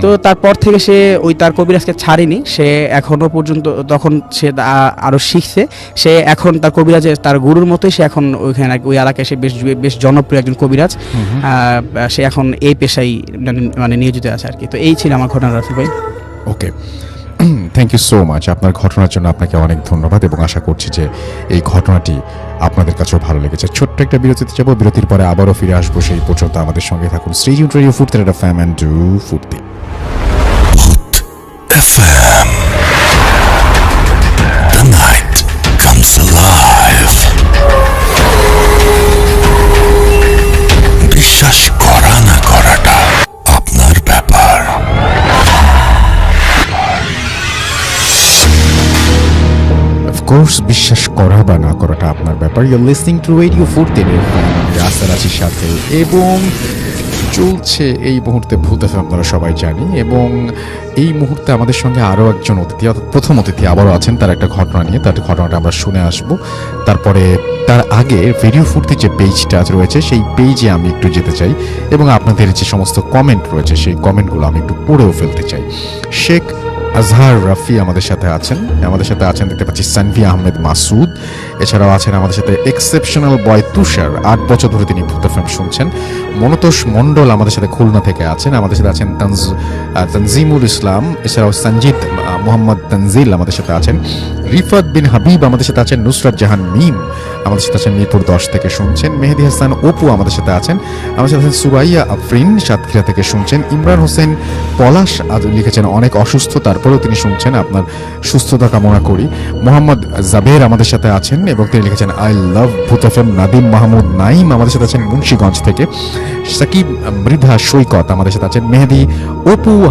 তো তারপর থেকে সে তার কবিরাজকে ছাড়েনি। সে এখনো পর্যন্ত, তখন সে আরো শিখছে। সে এখন তার কবিরাজে তার গুরুর মতোই সে এখন ওইখানে ওই এলাকায় সে বেশ জনপ্রিয় একজন কবিরাজ। সে এখন এই পেশায় মানে নিয়োজিত আছে আর কি। তো এই ছিল আমার ঘটনা, রাসেল ভাই।
ওকে, থ্যাংক ইউ সো মাচ। আপনার ঘটনার জন্য আপনাকে অনেক ধন্যবাদ এবং আশা করছি যে এই ঘটনাটি আপনাদের কাছেও ভালো লেগেছে। ছোট্ট একটা বিরতিতে যাবো, বিরতির পরে আবারও ফিরে আসবো। সেই পর্যন্ত আমাদের সঙ্গে থাকুন। স্টে টিউনড রেডিও ফুর্তি, এটা ফ্যাম অ্যান্ড ডু ফুর্তি।
FM. The night comes alive. বিশ্বাস করা না করাটা আপনার ব্যাপার।
অফকোর্স, বিশ্বাস করা বা না করাটা আপনার ব্যাপার। ইউর লিসনিং টু রেডিও ফুর্তি, রাস্তার আছি সাথে, এবং চলছে এই মুহূর্তে ভূত এফএম, আপনারা সবাই জানি। এবং এই মুহূর্তে আমাদের সঙ্গে আরও একজন অতিথি, অর্থাৎ প্রথম অতিথি আবারও আছেন, তার একটা ঘটনা নিয়ে। তার ঘটনাটা আমরা শুনে আসবো। তারপরে তার আগে রেডিও ফুর্তি যে পেজটা রয়েছে, সেই পেজে আমি একটু যেতে চাই এবং আপনাদের যে সমস্ত কমেন্ট রয়েছে, সেই কমেন্টগুলো আমি একটু পড়েও ফেলতে চাই। শেখ আজহার রাফি আমাদের সাথে আছেন দেখতে পাচ্ছি সানভি আহমেদ মাসুদ। এছাড়াও আছেন আমাদের সাথে এক্সেপশনাল বয় তুষার, 8 বছর ধরে তিনি ভূত এফএম শুনছেন। মনতোষ মণ্ডল আমাদের সাথে খুলনা থেকে আছেন। আমাদের সাথে আছেন তানজিমুল ইসলাম। এছাড়াও সঞ্জিত মোহাম্মদ তানজিল আমাদের সাথে আছেন। রিফাত বিন হাবিব আমাদের সাথে আছেন। নুসরাত জাহান মিম আমাদের সাথে আছেন, মিরপুর 10 থেকে শুনছেন। মেহেদি হাসান অপু আমাদের সাথে আছেন। আমাদের সাথে আছেন সুরাইয়া আফরিন, সাতক্ষীরা থেকে শুনছেন। ইমরান হোসেন পলাশ আজ লিখেছেন অনেক অসুস্থ, তারপরেও তিনি শুনছেন, আপনার সুস্থতা কামনা করি। মোহাম্মদ জাবের আমাদের সাথে আছেন এবং তিনি লিখেছেন আই লাভ ভূত এফএম। নাদিম মাহমুদ নাইম আমাদের সাথে আছেন মুন্সিগঞ্জ থেকে। সাকিব মৃধা সৈকত আমাদের সাথে আছেন। মেহেদি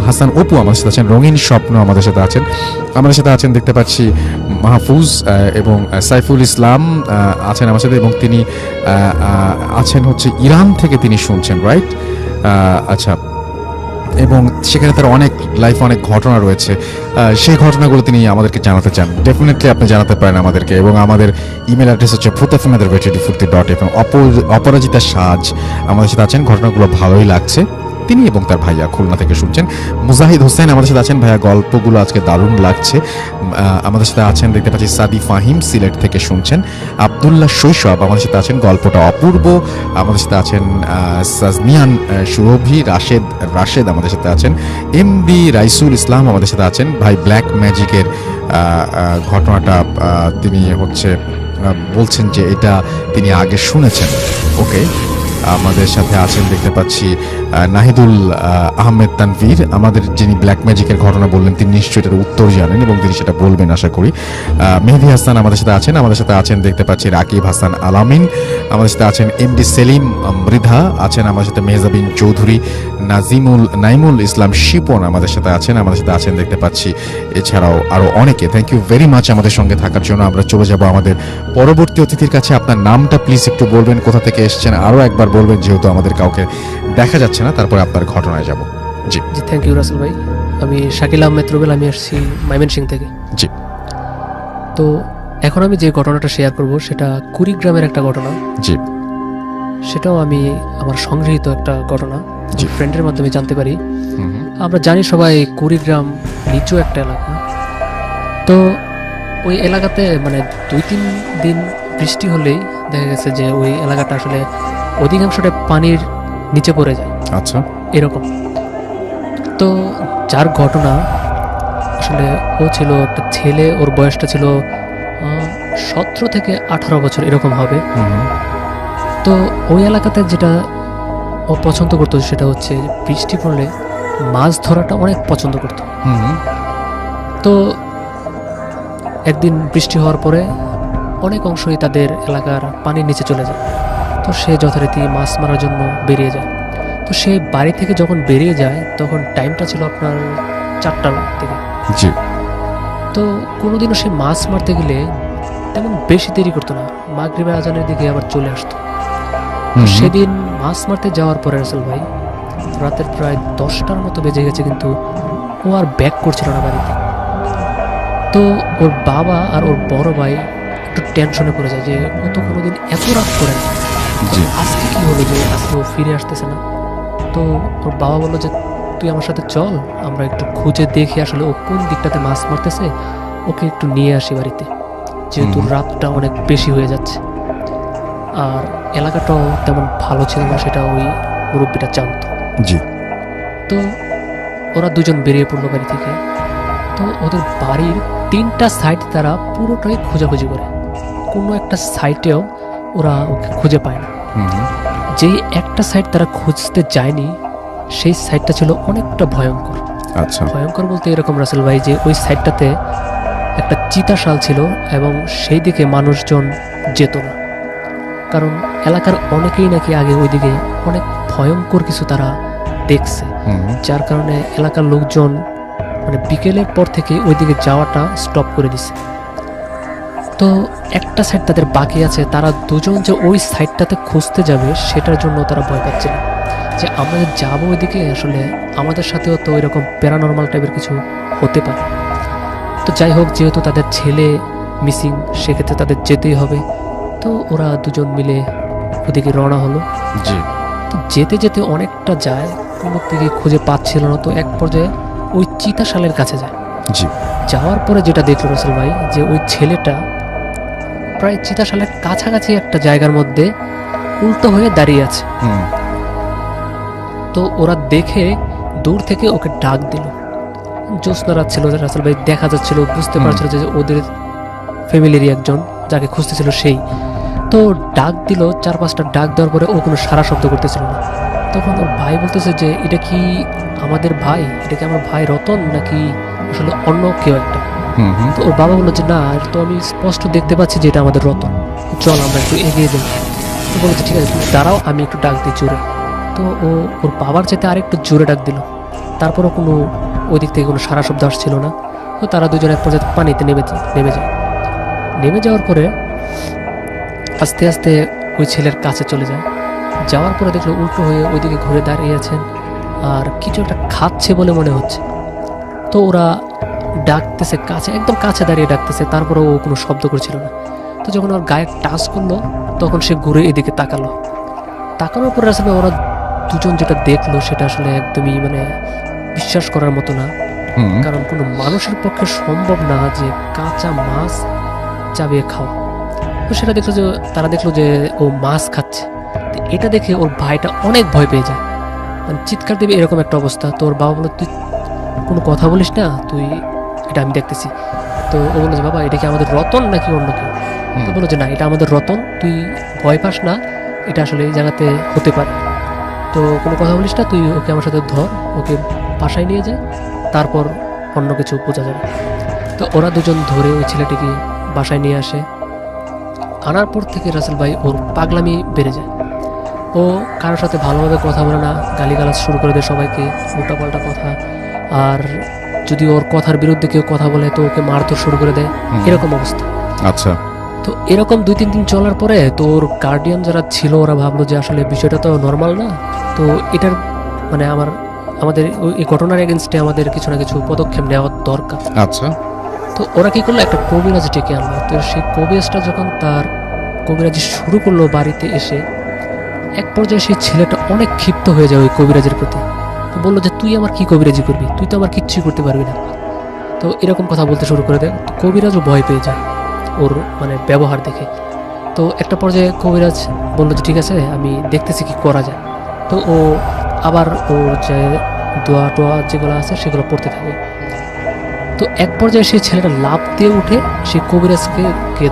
হাসান অপু আমাদের সাথে আছেন। রঙিন স্বপ্ন আমাদের সাথে আছেন দেখতে পাচ্ছি। মাহফুজ এবং সাইফুল ইসলাম আছেন আমার সাথে, এবং তিনি আছেন হচ্ছে ইরান থেকে, তিনি শুনছেন, রাইট? আচ্ছা, এবং সেখানে তার অনেক ঘটনা রয়েছে। সেই ঘটনাগুলো তিনি আমাদেরকে জানাতে চান। ডেফিনেটলি আপনি জানাতে পারেন আমাদেরকে, এবং আমাদের ইমেল অ্যাড্রেস হচ্ছে ভূতফম@radiofurti.fm। অপরাজিতা সাজ আমাদের সাথে আছেন। ঘটনাগুলো ভালোই লাগছে, তিনি এবং তার ভাইয়া খুলনা থেকে শুনছেন। মুজাহিদ হোসেন আমাদের সাথে আছেন। ভাইয়া গল্পগুলো আজকে দারুণ লাগছে। আমাদের সাথে আছেন দেখতে পাচ্ছি সাদি ফাহিম, সিলেট থেকে শুনছেন। আবদুল্লাহ শৈশব আমাদের সাথে আছেন। গল্পটা অপূর্ব। আমাদের সাথে আছেন সাজনিয়ান সুরভি। রাশেদ আমাদের সাথে আছেন। এমবি রাইসুল ইসলাম আমাদের সাথে আছেন। ভাই ব্ল্যাক ম্যাজিকের ঘটনাটা তিনি বলছেন যে এটা তিনি আগে শুনেছেন। ওকে, আমাদের সাথে আছেন দেখতে পাচ্ছি নাহিদুল আহমেদ তানভীর, আমাদের যিনি ব্ল্যাক ম্যাজিকের ঘটনা বললেন, তিনি নিশ্চয়ই এটার উত্তর জানেন এবং তিনি সেটা বলবেন আশা করি। মেহেদি হাসান আমাদের সাথে আছেন দেখতে পাচ্ছি। রাকিব হাসান আলামিন আমাদের সাথে আছেন। এমডি সেলিম মৃধা আছেন আমাদের সাথে। মেহজাবিন চৌধুরী, নাইমুল ইসলাম শিপন আমাদের সাথে আছেন দেখতে পাচ্ছি। এছাড়াও আরও অনেকে। থ্যাংক ইউ ভেরি মাচ আমাদের সঙ্গে থাকার জন্য। আমরা চলে যাব আমাদের পরবর্তী অতিথির কাছে। আপনার নামটা প্লিজ একটু বলবেন, কোথা থেকে এসেছেন আরও একবার বলবেন, যেহেতু আমাদের কাউকে দেখা যাচ্ছে না। তারপরে আপনার ঘটনায় যাব। জি,
থ্যাংক ইউ রাসেল ভাই। আমি শাকিল আহমেদ রুবেল, আমি আসছি ময়মনসিংহ থেকে।
জি,
তো এখন আমি যে ঘটনাটা শেয়ার করব সেটা কুড়িগ্রামের একটা ঘটনা।
জি।
সেটাও আমি আমার সংগৃহীত একটা ঘটনা
জি।
ফ্রেন্ডের মাধ্যমে জানতে পারি।
হুম হুম।
আমরা জানি সবাই কুড়িগ্রাম নিচু একটা এলাকা। তো ওই এলাকাতে মানে 2-3 দিন বৃষ্টি হলেই দেখা গেছে যে ওই এলাকাটা আসলে অধিকাংশটা পানির নিচে পড়ে যায়
আচ্ছা।
এরকম। তো যার ঘটনা আসলে ও ছিল একটা ছেলে, ওর বয়সটা ছিল 17 থেকে 18 বছর এরকম হবে।
হুম হুম।
তো ওই এলাকাতে যেটা ও পছন্দ করতো সেটা হচ্ছে বৃষ্টি পড়লে মাছ ধরাটা অনেক পছন্দ করতো।
হুম হুম।
তো একদিন বৃষ্টি হওয়ার পরে অনেক অংশই তাদের এলাকার পানির নিচে চলে যায়। তো সে যথারীতি মাছ মারার জন্য বেরিয়ে যায়। তো সে বাড়ি থেকে যখন বেরিয়ে যায় তখন টাইমটা ছিল আপনার 4টার দিকে।
জি।
তো কোনোদিনও সে মাছ মারতে গেলে তেমন বেশি দেরি করতো না, মাগরিবের আজানের দিকে আবার চলে আসতো।
হুম হুম।
সেদিন মাছ মারতে যাওয়ার পরে রাসেল ভাই রাতের প্রায় 10টার মতো বেজে গেছে, কিন্তু ও আর ব্যাক করছিল না বাড়িতে। তো ওর বাবা আর ওর বড় ভাই একটু টেনশনে পড়ে যায় যে ও তো কোনোদিন এত রাত করে না,
জি।
আজকে কি হলো যে আজকে ও ফিরে আসতেছে না। তো ওর বাবা বললো যে তুই আমার সাথে চল, আমরা একটু খুঁজে দেখি আসলে ও কোন দিকটাতে মাছ মারতেছে, ওকে একটু নিয়ে আসি বাড়িতে, যেহেতু
হুম।
রাতটা অনেক বেশি হয়ে যাচ্ছে। আর এলাকাটাও তেমন ভালো ছিল না, সেটা ওই মুরব্বীটা জানতো।
জি।
তো ওরা দুজন বেরিয়ে পড়লো বাড়ি থেকে। তো ওদের বাড়ির 3টা সাইড তারা পুরোটাই খোঁজাখুঁজি করে, কোনো একটা সাইটেও ওরা ওকে খুঁজে পায় না।
হুম হুম।
যেই একটা সাইড তারা খুঁজতে যায়নি সেই সাইডটা ছিল অনেকটা ভয়ঙ্কর।
আচ্ছা।
ভয়ঙ্কর বলতে এরকম রাসেল ভাই যে ওই সাইডটাতে একটা চিতাশাল ছিল এবং সেই দিকে মানুষজন যেত না, কারণ এলাকার অনেকেই নাকি আগে ওইদিকে অনেক ভয়ঙ্কর কিছু তারা দেখছে,
হুম হুম।
যার কারণে এলাকার লোকজন মানে বিকেলের পর থেকে ওইদিকে যাওয়াটা স্টপ করে দিছে। তো একটা সাইড তাদের বাকি আছে, তারা দুজন যে ওই সাইডটাতে খুঁজতে যাবে সেটার জন্য তারা ভয় পাচ্ছিল যে আমরা যে যাবো ওইদিকে আসলে আমাদের সাথেও তো এরকম প্যারানর্মাল টাইপের কিছু হতে পারে। তো যাই হোক, যেহেতু তাদের ছেলে মিসিং সেক্ষেত্রে তাদের যেতেই হবে। তো ওরা দুজন মিলে ওদিকে রওনা হলো।
জি।
তো যেতে যেতে অনেকটা যায়, কোনো দিকে খুঁজে পাচ্ছিল না। তো এক পর্যায়ে ওই চিতাশালের কাছে যায়।
জি।
যাওয়ার পরে যেটা দেখলো রসুল ভাই যে ওই ছেলেটা প্রায় চিতাশালের কাছাকাছি একটা জায়গার মধ্যে উল্টো হয়ে দাঁড়িয়ে আছে।
হুম।
তো ওরা দেখে দূর থেকে ওকে ডাক দিল। জ্যোৎস্না রাত ছিল, রাসেল ভাই দেখা যাচ্ছিল, বুঝতে পারছিল যে ওদের ফ্যামিলিরই একজন যাকে খুঁজতেছিল সেই। তো ডাক দিল, 4-5টা ডাক দেওয়ার পরে ও কোনো সারা শব্দ করতেছিল না। তখন ওর ভাই বলতেছে যে এটা কি আমাদের ভাই, এটা কি আমার ভাই রতন নাকি আসলে অন্য কেউ একটা।
হুম হুম।
তো ওর বাবা বললো যে না, এটা তো আমি স্পষ্ট দেখতে পাচ্ছি যে এটা আমাদের রতন, চল আমরা একটু এগিয়ে যাই। তো বলছে ঠিক আছে তুমি দাঁড়াও, আমি একটু ডাক দিই জোরে। তো ও ওর বাবার চাইতে আরেকটু জোরে ডাক দিল, তারপরও কোনো ওই দিক থেকে কোনো সারা শব্দ আসছিল না। তো তারা দুজন এক পর্যায়ে পানিতে নেমে যায়। নেমে যাওয়ার পরে আস্তে আস্তে ওই ছেলের কাছে চলে যায়। যাওয়ার পরে দেখলো উল্টো হয়ে ওইদিকে ঘুরে দাঁড়িয়ে আছেন আর কিছু একটা খাচ্ছে বলে মনে হচ্ছে। তো ওরা ডাকতেছে কাছে, একদম কাছে দাঁড়িয়ে ডাকতেছে, তারপরে ও কোনো শব্দ করছিল না। তো যখন ওর গায়ে টাচ করলো তখন সে ঘুরে এদিকে তাকানোর পরে আসলে ওরা দুজন যেটা দেখলো সেটা আসলে একদমই মানে বিশ্বাস করার মতো না,
হুম।
কারণ কোনো মানুষের পক্ষে সম্ভব না যে কাঁচা মাছ চাবিয়ে খাওয়া। তো সেটা দেখলো যে তারা দেখলো যে ও মাছ খাচ্ছে। তো এটা দেখে ওর ভাইটা অনেক ভয় পেয়ে যায়, মানে চিৎকার দেবে এরকম একটা অবস্থা। তো ওর বাবা বললো তুই কোনো কথা বলিস না, তুই এটা আমি দেখতেছি। তো ও বললো যে বাবা এটা কি আমাদের রতন নাকি অন্য কেউ। তো বললো যে না, এটা আমাদের রতন, তুই ভয় পাস না, এটা আসলে এই জায়গাতে হতে পারে। তো কোনো কথা বলিস না, তুই ওকে আমার সাথে ধর, ওকে বাসায় নিয়ে যায়, তারপর অন্য কিছু বোঝা যাবে। তো ওরা দুজন ধরে ওই ছেলেটিকে বাসায় নিয়ে আসে। আনার পর থেকে রাসেল ভাই ওর পাগলামি বেড়ে যায়। ও কারোর সাথে ভালোভাবে কথা বলে না, গালিগালাজ শুরু করে দেয় সবাইকে, উল্টাপাল্টা কথা। আর যদি ওর কথার বিরুদ্ধে কেউ কথা বলে তো ওকে মারধর শুরু করে দেয়, এরকম অবস্থা।
আচ্ছা।
তো এরকম 2-3 দিন চলার পরে তো ওর গার্ডিয়ান যারা ছিল ওরা ভাবলো যে আসলে বিষয়টা তো নর্মাল না, তো এটার মানে আমাদের এই ঘটনার এগেনস্টে আমাদের কিছু না কিছু পদক্ষেপ নেওয়া দরকার।
আচ্ছা।
তো ওরা কি করলো, একটা কবিরাজ ডেকে আনলো। তো সেই কবিরাজটা যখন তার কবিরাজি শুরু করলো বাড়িতে এসে, এক পর্যায়ে সেই ছেলেটা অনেক ক্ষিপ্ত হয়ে যায় ওই কবিরাজের প্রতি। তো বললো যে তুই আমার কি কবিরাজি করবি, তুই তো আমার কিচ্ছুই করতে পারবি না। তো এরকম কথা বলতে শুরু করে দেয়। তো কবিরাজও ভয় পেয়ে যায় ওর মানে ব্যবহার দেখে। তো একটা পর্যায়ে কবিরাজ বললো যে ঠিক আছে, আমি দেখতেছি কি করা যায়। তো ও আবার ওর যে দোয়া টোয়া যেগুলো আছে সেগুলো পড়তে থাকে। তো এক পর্যায়ে সেই ছেলেটা লাফ দিয়ে উঠে সেই কবিরাজকে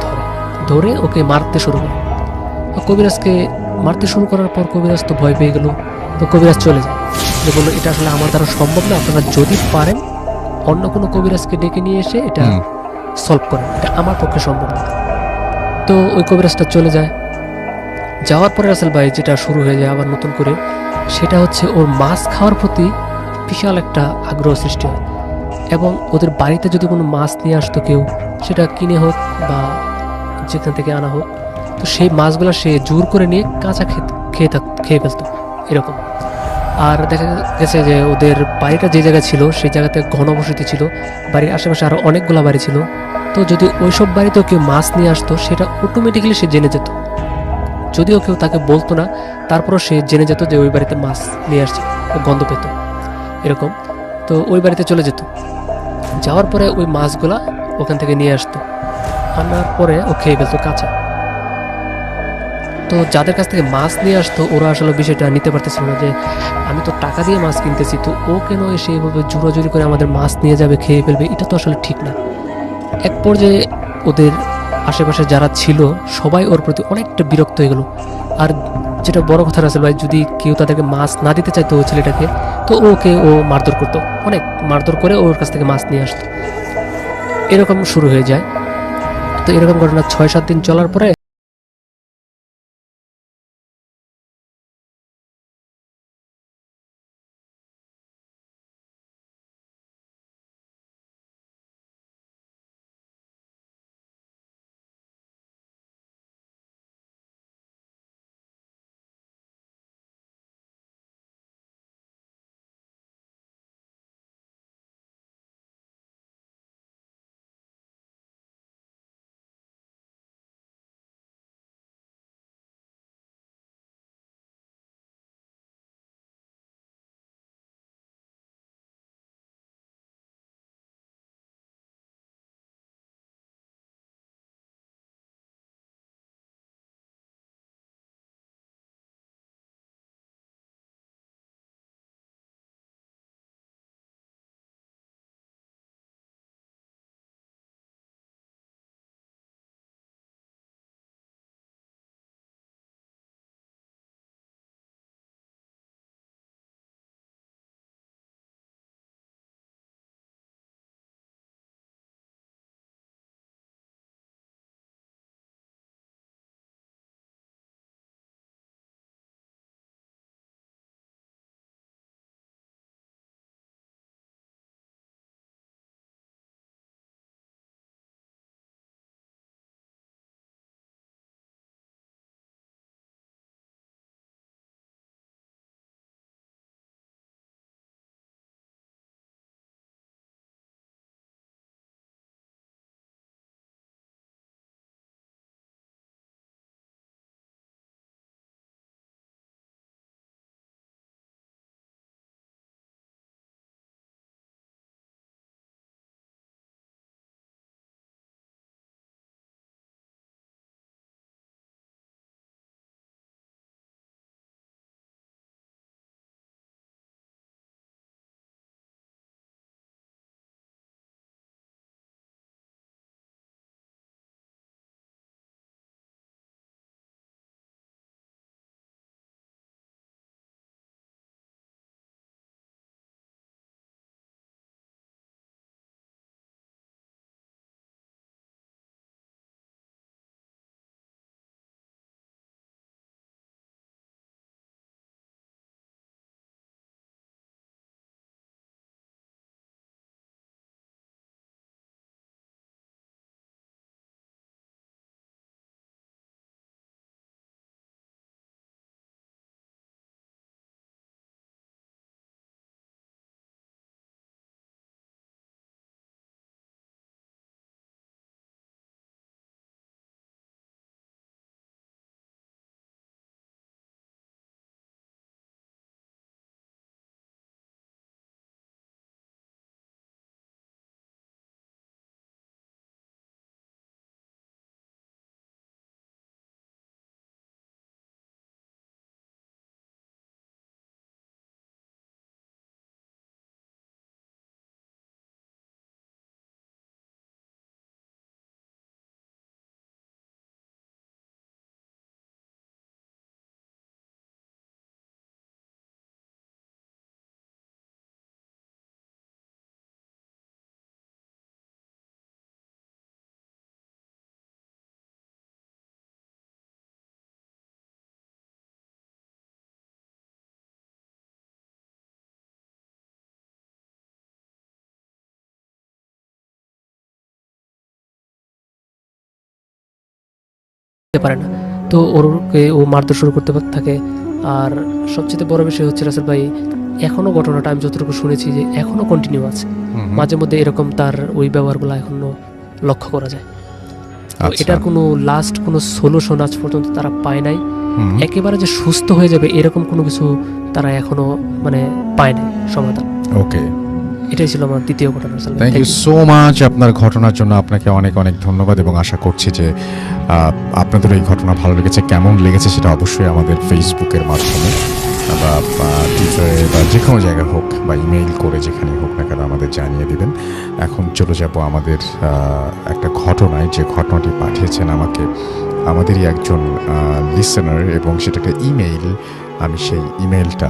ধরে ধরে ওকে মারতে শুরু করে। তো কবিরাজকে মারতে শুরু করার পর কবিরাজ তো ভয় পেয়ে গেল। তো কবিরাজ চলে যায়, যে বললো এটা আসলে আমার দ্বারা সম্ভব না, আপনারা যদি পারেন অন্য কোনো কবিরাজকে ডেকে নিয়ে এসে এটা
হুম।
সলভ করেন, এটা আমার পক্ষে সম্ভব না। তো ওই কবিরাজটা চলে যায়। যাওয়ার পরে রাসেল ভাই যেটা শুরু হয়ে যায় আবার নতুন করে, সেটা হচ্ছে ওর মাছ খাওয়ার প্রতি বিশাল একটা আগ্রহ সৃষ্টি হয়। এবং ওদের বাড়িতে যদি কোনো মাছ নিয়ে আসতো কেউ, সেটা কিনে হোক বা যেখান থেকে আনা হোক, তো সেই মাছগুলো সে জোর করে নিয়ে কাঁচা খেয়ে ফেলতো এরকম। আর দেখা গেছে যে ওদের বাড়িটা যে জায়গায় ছিল সেই জায়গাতে ঘনবসতি ছিল, বাড়ির আশেপাশে আরও অনেকগুলো বাড়ি ছিল। তো যদি ওইসব বাড়িতেও কেউ মাছ নিয়ে আসতো সেটা অটোমেটিক্যালি সে জেনে যেত, যদিও কেউ তাকে বলতো না, তারপরও সে জেনে যেত যে ওই বাড়িতে মাছ নিয়ে আসছে, ও গন্ধ পেত এরকম। তো ওই বাড়িতে চলে যেত, যাওয়ার পরে ওই মাছগুলা ওখান থেকে নিয়ে আসতো, আনার পরে ও খেয়ে ফেলতো কাঁচা। তো যাদের কাছ থেকে মাছ নিয়ে আসতো ওরা আসলে বিষয়টা নিতে পারতেছিল না, যে আমি তো টাকা দিয়ে মাছ কিনতেছি, তো ও কেন এসে এইভাবে জোরাজুরি করে আমাদের মাছ নিয়ে যাবে, খেয়ে ফেলবে, এটা তো আসলে ঠিক না। এক পর্যায়ে ওদের আশেপাশে যারা ছিল সবাই ওর প্রতি অনেকটা বিরক্ত হয়ে গেল। আর যেটা বড় কথা রাসেল ভাই, যদি কেউ তাদেরকে মাছ না দিতে চাইতো ওই ছেলেটাকে, তো ও মারধর করতো, অনেক মারধর করে ওর কাছ থেকে মাছ নিয়ে আসতো। এরকম শুরু হয়ে যায়। তো এরকম ঘটনা 6-7 দিন চলার পরে পারে না। তো ওরকে ও মারধর শুরু করতে থাকে। আর সবচেয়ে বড় বিষয় হচ্ছে রাসেল ভাই, এখনও ঘটনাটা আমি যতটুকু শুনেছি যে এখনও কন্টিনিউ আছে, মাঝে মধ্যে এরকম তার ওই ব্যবহারগুলো এখনো লক্ষ্য করা যায়। তো
আচ্ছা।
এটার কোনো লাস্ট কোনো সলিউশন আজ পর্যন্ত তারা পায় নাই।
হুম।
একেবারে যে সুস্থ হয়ে যাবে এরকম কোনো কিছু তারা এখনো মানে পায় নাই সমাধান।
ওকে,
এটাই ছিল আমার দ্বিতীয় ঘটনা রাসেল ভাই।
থ্যাংক ইউ সো মাচ আপনার ঘটনার জন্য। আপনাকে অনেক অনেক ধন্যবাদ এবং আশা করছি যে আপনাদের এই ঘটনা ভালো লেগেছে। কেমন লেগেছে সেটা অবশ্যই আমাদের ফেসবুকের মাধ্যমে বা টুইটারে বা যে কোনো জায়গায় হোক বা ইমেইল করে যেখানে হোক না কেন আমাদের জানিয়ে দিবেন। এখন চলে যাব আমাদের একটা ঘটনায়, যে ঘটনাটি পাঠিয়েছেন আমাকে আমাদেরই একজন লিসেনার, এবং সেটা একটা ইমেইল। আমি সেই ইমেইলটা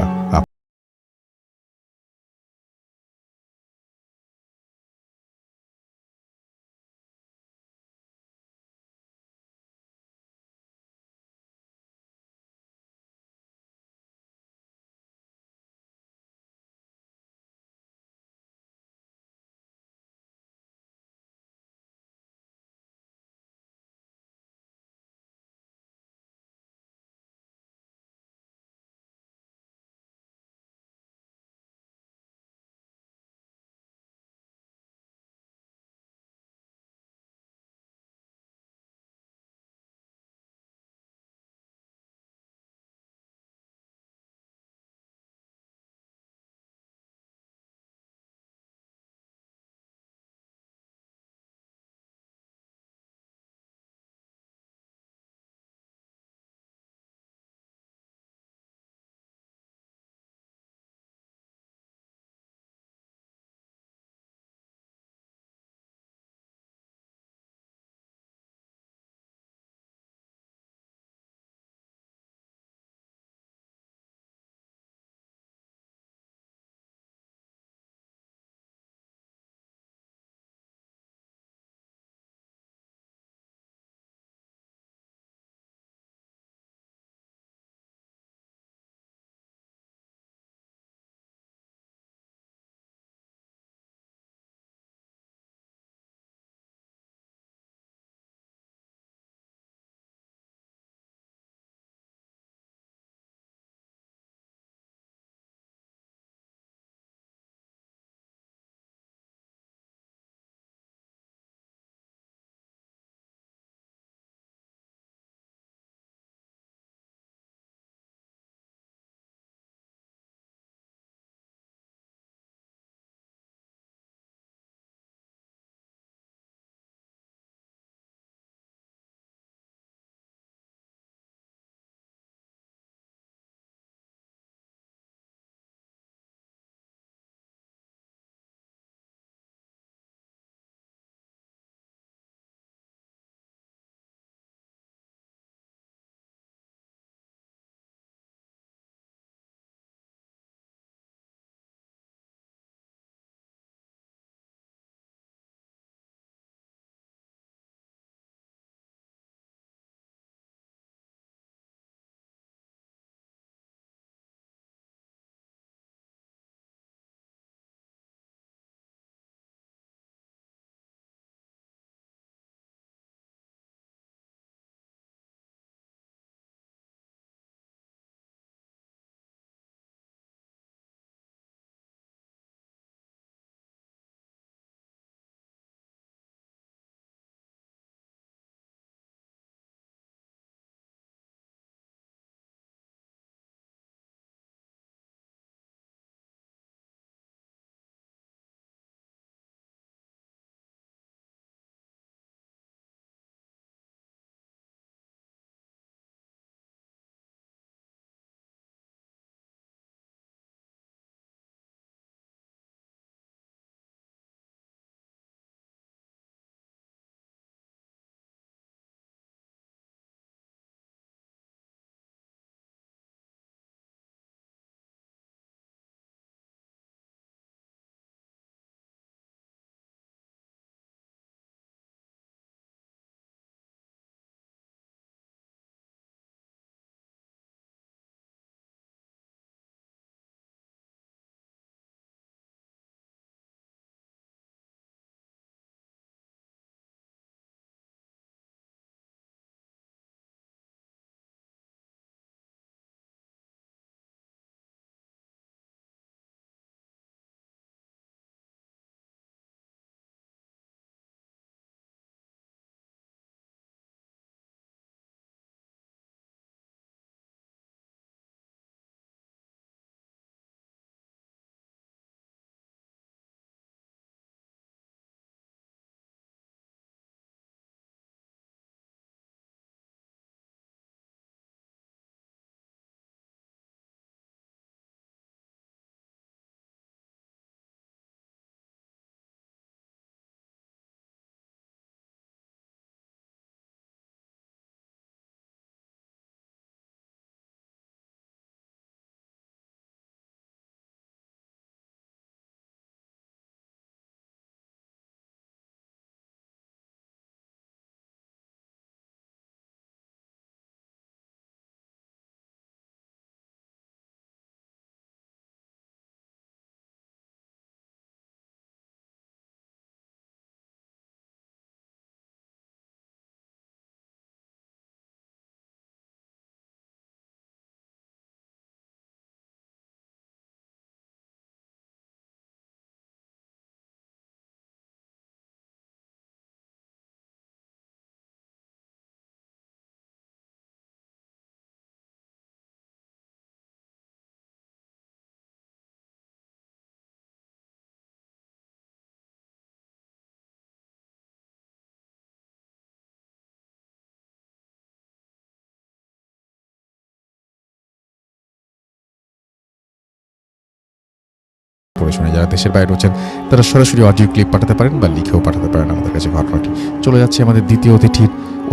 পড়ে শুনে। যারা দেশের বাইরে রয়েছেন তারা সরাসরি অডিও ক্লিপ পাঠাতে পারেন বা লিখেও পাঠাতে পারেন আমাদের কাছে ঘটনাটি। চলে যাচ্ছে আমাদের দ্বিতীয়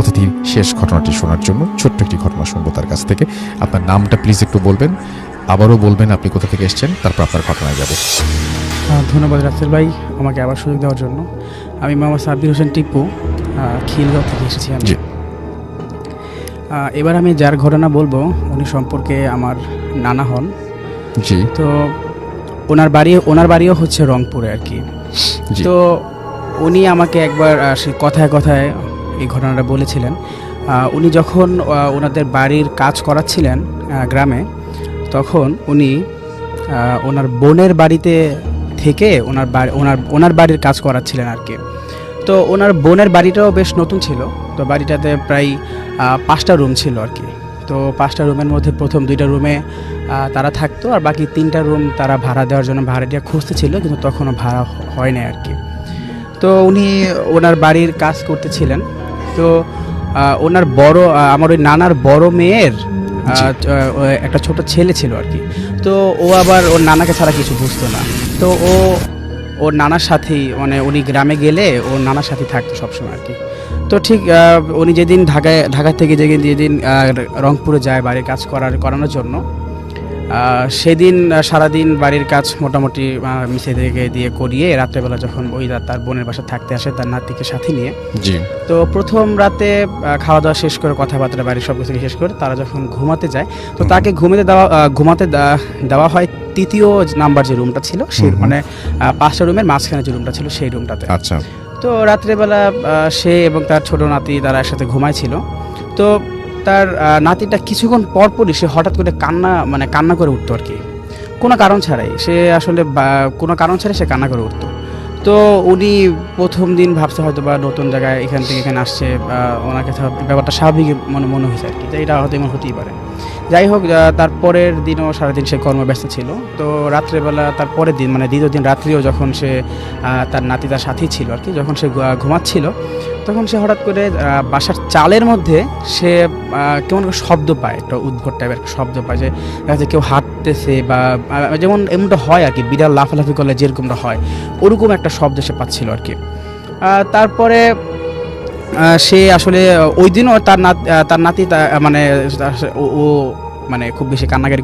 অতিথির শেষ ঘটনাটি শোনার জন্য। ছোট্ট একটি ঘটনা শুনবো তার কাছ থেকে। আপনার নামটা প্লিজ একটু বলবেন, আবারও বলবেন আপনি কোথা থেকে এসেছেন, তারপর আপনার ঘটনায় যাব।
ধন্যবাদ রাসেল ভাই আমাকে আবার সুযোগ দেওয়ার জন্য। আমি মোহাম্মদ সাব্বির হোসেন টিপু, খিলগাঁও থেকে এসেছি আমি।
জি।
এবার আমি যার ঘটনা বলবো উনি সম্পর্কে আমার নানা হন।
জি
তো ওনার বাড়িও হচ্ছে রংপুরে আর কি।
জি।
তো উনি আমাকে একবার সে কথায় কথায় এই ঘটনাটা বলেছিলেন। উনি যখন ওনাদের বাড়ির কাজ করাচ্ছিলেন গ্রামে, তখন উনি ওনার বোনের বাড়িতে থেকে ওনার বাড়ির কাজ করাচ্ছিলেন আর কি। তো ওনার বোনের বাড়িটাও বেশ নতুন ছিল। তো বাড়িটাতে প্রায় 5টা রুম ছিল আর কি। তো 5টা রুমের মধ্যে প্রথম 2টা রুমে তারা থাকতো, আর বাকি 3টা রুম তারা ভাড়া দেওয়ার জন্য ভাড়াটিয়া খুঁজতেছিল, কিন্তু তখনও ভাড়া হয় না আর কি। তো উনি ওনার বাড়ির কাজ করতেছিলেন। তো আমার ওই নানার বড় মেয়ের একটা ছোট ছেলে ছিল আর কি। তো ও আবার ওর নানাকে ছাড়া কিছু বুঝতো না। তো ওর নানার সাথেই, মানে উনি গ্রামে গেলে ওর নানার সাথেই থাকতো সবসময় আর কি। তো ঠিক উনি যেদিন ঢাকা থেকে যেদিন রংপুরে যায় বাড়ির কাজ করানোর জন্য, সেদিন সারাদিন বাড়ির কাজ মোটামুটি মিশে দিয়ে করিয়ে রাত্রেবেলা যখন ওই তার বোনের বাসা থাকতে আসে তার নাতিকে সাথে নিয়ে।
জি।
তো প্রথম রাতে খাওয়া দাওয়া শেষ করে, কথাবার্তা বাড়ির সব কিছু শেষ করে তারা যখন ঘুমাতে যায়, তো তাকে ঘুমাতে দেওয়া হয় 3য় নাম্বার যে রুমটা ছিল, সেই মানে 5টা রুমের মাঝখানে যে রুমটা ছিল সেই রুমটাতে।
আচ্ছা।
তো রাত্রেবেলা সে এবং তার ছোট নাতি তারা একসাথে ঘুমাইছিল। তো তার নাতিটা কিছুক্ষণ পরপরই সে হঠাৎ করে কান্না করে উঠতো আর কি, কোনো কারণ ছাড়াই। সে আসলে কোনো কারণ ছাড়াই সে কান্না করে উঠতো। তো উনি প্রথম দিন ভাবছে হয়তো বা নতুন জায়গায় এখান থেকে এখানে আসছে, ওনার কাছে ব্যাপারটা স্বাভাবিক মনে হয়েছে আর কি, যে এটা হয়তো এমন হতেই পারে। যাই হোক, তারপরের দিনও সারাদিন সে কর্মব্যস্ত ছিল। তো রাত্রেবেলা তারপরের দিন মানে দ্বিতীয় দিন রাত্রিও যখন সে তার নাতি তার সাথেই ছিল আর কি, যখন সে ঘুমাচ্ছিল, তখন সে হঠাৎ করে বাসার চালের মধ্যে সে কেমন একটা শব্দ পায়, একটা উদ্ভট টাইপের একটা শব্দ পায়, যে দেখা কেউ হাঁটতেছে বা যেমন এমনটা হয় আর কি, বিড়াল লাফালাফি করলে যেরকমটা হয় ওরকম একটা শব্দ সে পাচ্ছিল আর কি। তারপরে সে আসলে ওই দিনও তার নাতি মানে ও মানে খুব বেশি কান্নাকারি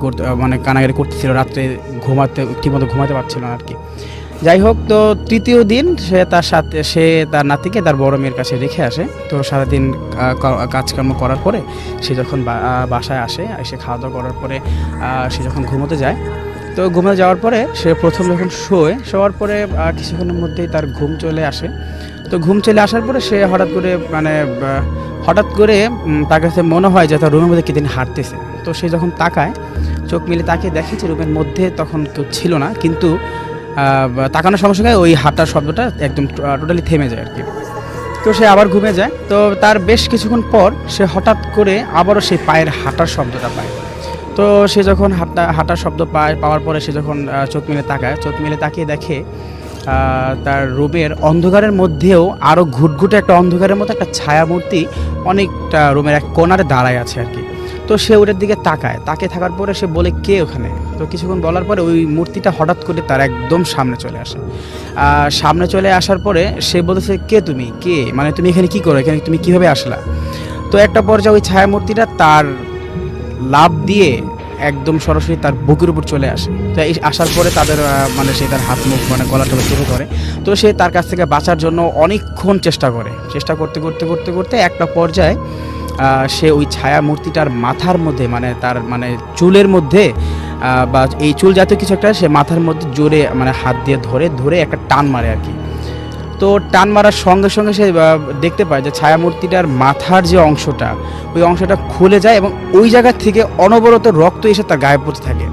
করতেছিল, রাত্রে ঠিকমতো ঘুমাতে পারছিল না আর কি। যাই হোক, তো তৃতীয় দিন সে তার নাতিকে তার বড় মেয়ের কাছে রেখে আসে। তো সারাদিন কাজকর্ম করার পরে সে যখন বাসায় আসে, এসে খাওয়া দাওয়া করার পরে সে যখন ঘুমোতে যায়, তো ঘুমোতে যাওয়ার পরে সে প্রথম যখন শোয়ার পরে কিছুক্ষণের মধ্যেই তার ঘুম চলে আসে। তো ঘুম চলে আসার পরে সে হঠাৎ করে তার কাছে মনে হয় যে তার রুমের মধ্যে কেদিন হাঁটতেছে। তো সে যখন চোখ মিলে তাকিয়ে দেখে যে রুমের মধ্যে তখন কেউ ছিল না, কিন্তু তাকানোর সঙ্গে সঙ্গে ওই হাঁটার শব্দটা একদম টোটালি থেমে যায় আর কি। তো সে আবার ঘুমে যায়। তো তার বেশ কিছুক্ষণ পর সে হঠাৎ করে আবারও সেই পায়ের হাঁটার শব্দটা পায়। তো সে যখন হাঁটার শব্দ পাওয়ার পরে সে যখন চোখ মিলে তাকিয়ে দেখে তার রুমের অন্ধকারের মধ্যেও আরও ঘুটঘুটে একটা অন্ধকারের মতো একটা ছায়ামূর্তি অনেকটা রুমের এক কোণারে দাঁড়ায় আছে আর কি। তো সে ওটার দিকে তাকিয়ে থাকার পরে সে বলে, কে ওখানে? তো কিছুক্ষণ বলার পরে ওই মূর্তিটা হঠাৎ করে তার একদম সামনে চলে আসার পরে সে বলেছে, কে তুমি? মানে তুমি এখানে কি করো? এখানে তুমি কিভাবে আসলা? তো একটা পর্যায়ে ওই ছায়ামূর্তিটা তার লাফ দিয়ে একদম সরাসরি তার বুকের উপর চলে আসে। তো আসার পরে তাদের সে তার হাত মুখ গলাটা চেপে ধরে। তো সে তার কাছ থেকে বাঁচার জন্য অনেকক্ষণ চেষ্টা করতে একটা পর্যায়ে সে ওই ছায়া মূর্তিটার মাথার মধ্যে তার চুলের মধ্যে বা এই চুল জাতীয় কিছু একটা সে মাথার মধ্যে জোরে হাত দিয়ে ধরে একটা টান মারে আর কি। তো টান মারার সঙ্গে সঙ্গে সে দেখতে পায় যে ছায়ামূর্তিটার মাথার যে অংশটা, ওই অংশটা খুলে যায় এবং ওই জায়গা থেকে অনবরত রক্ত এসে তার গায়ে পড়তে থাকে।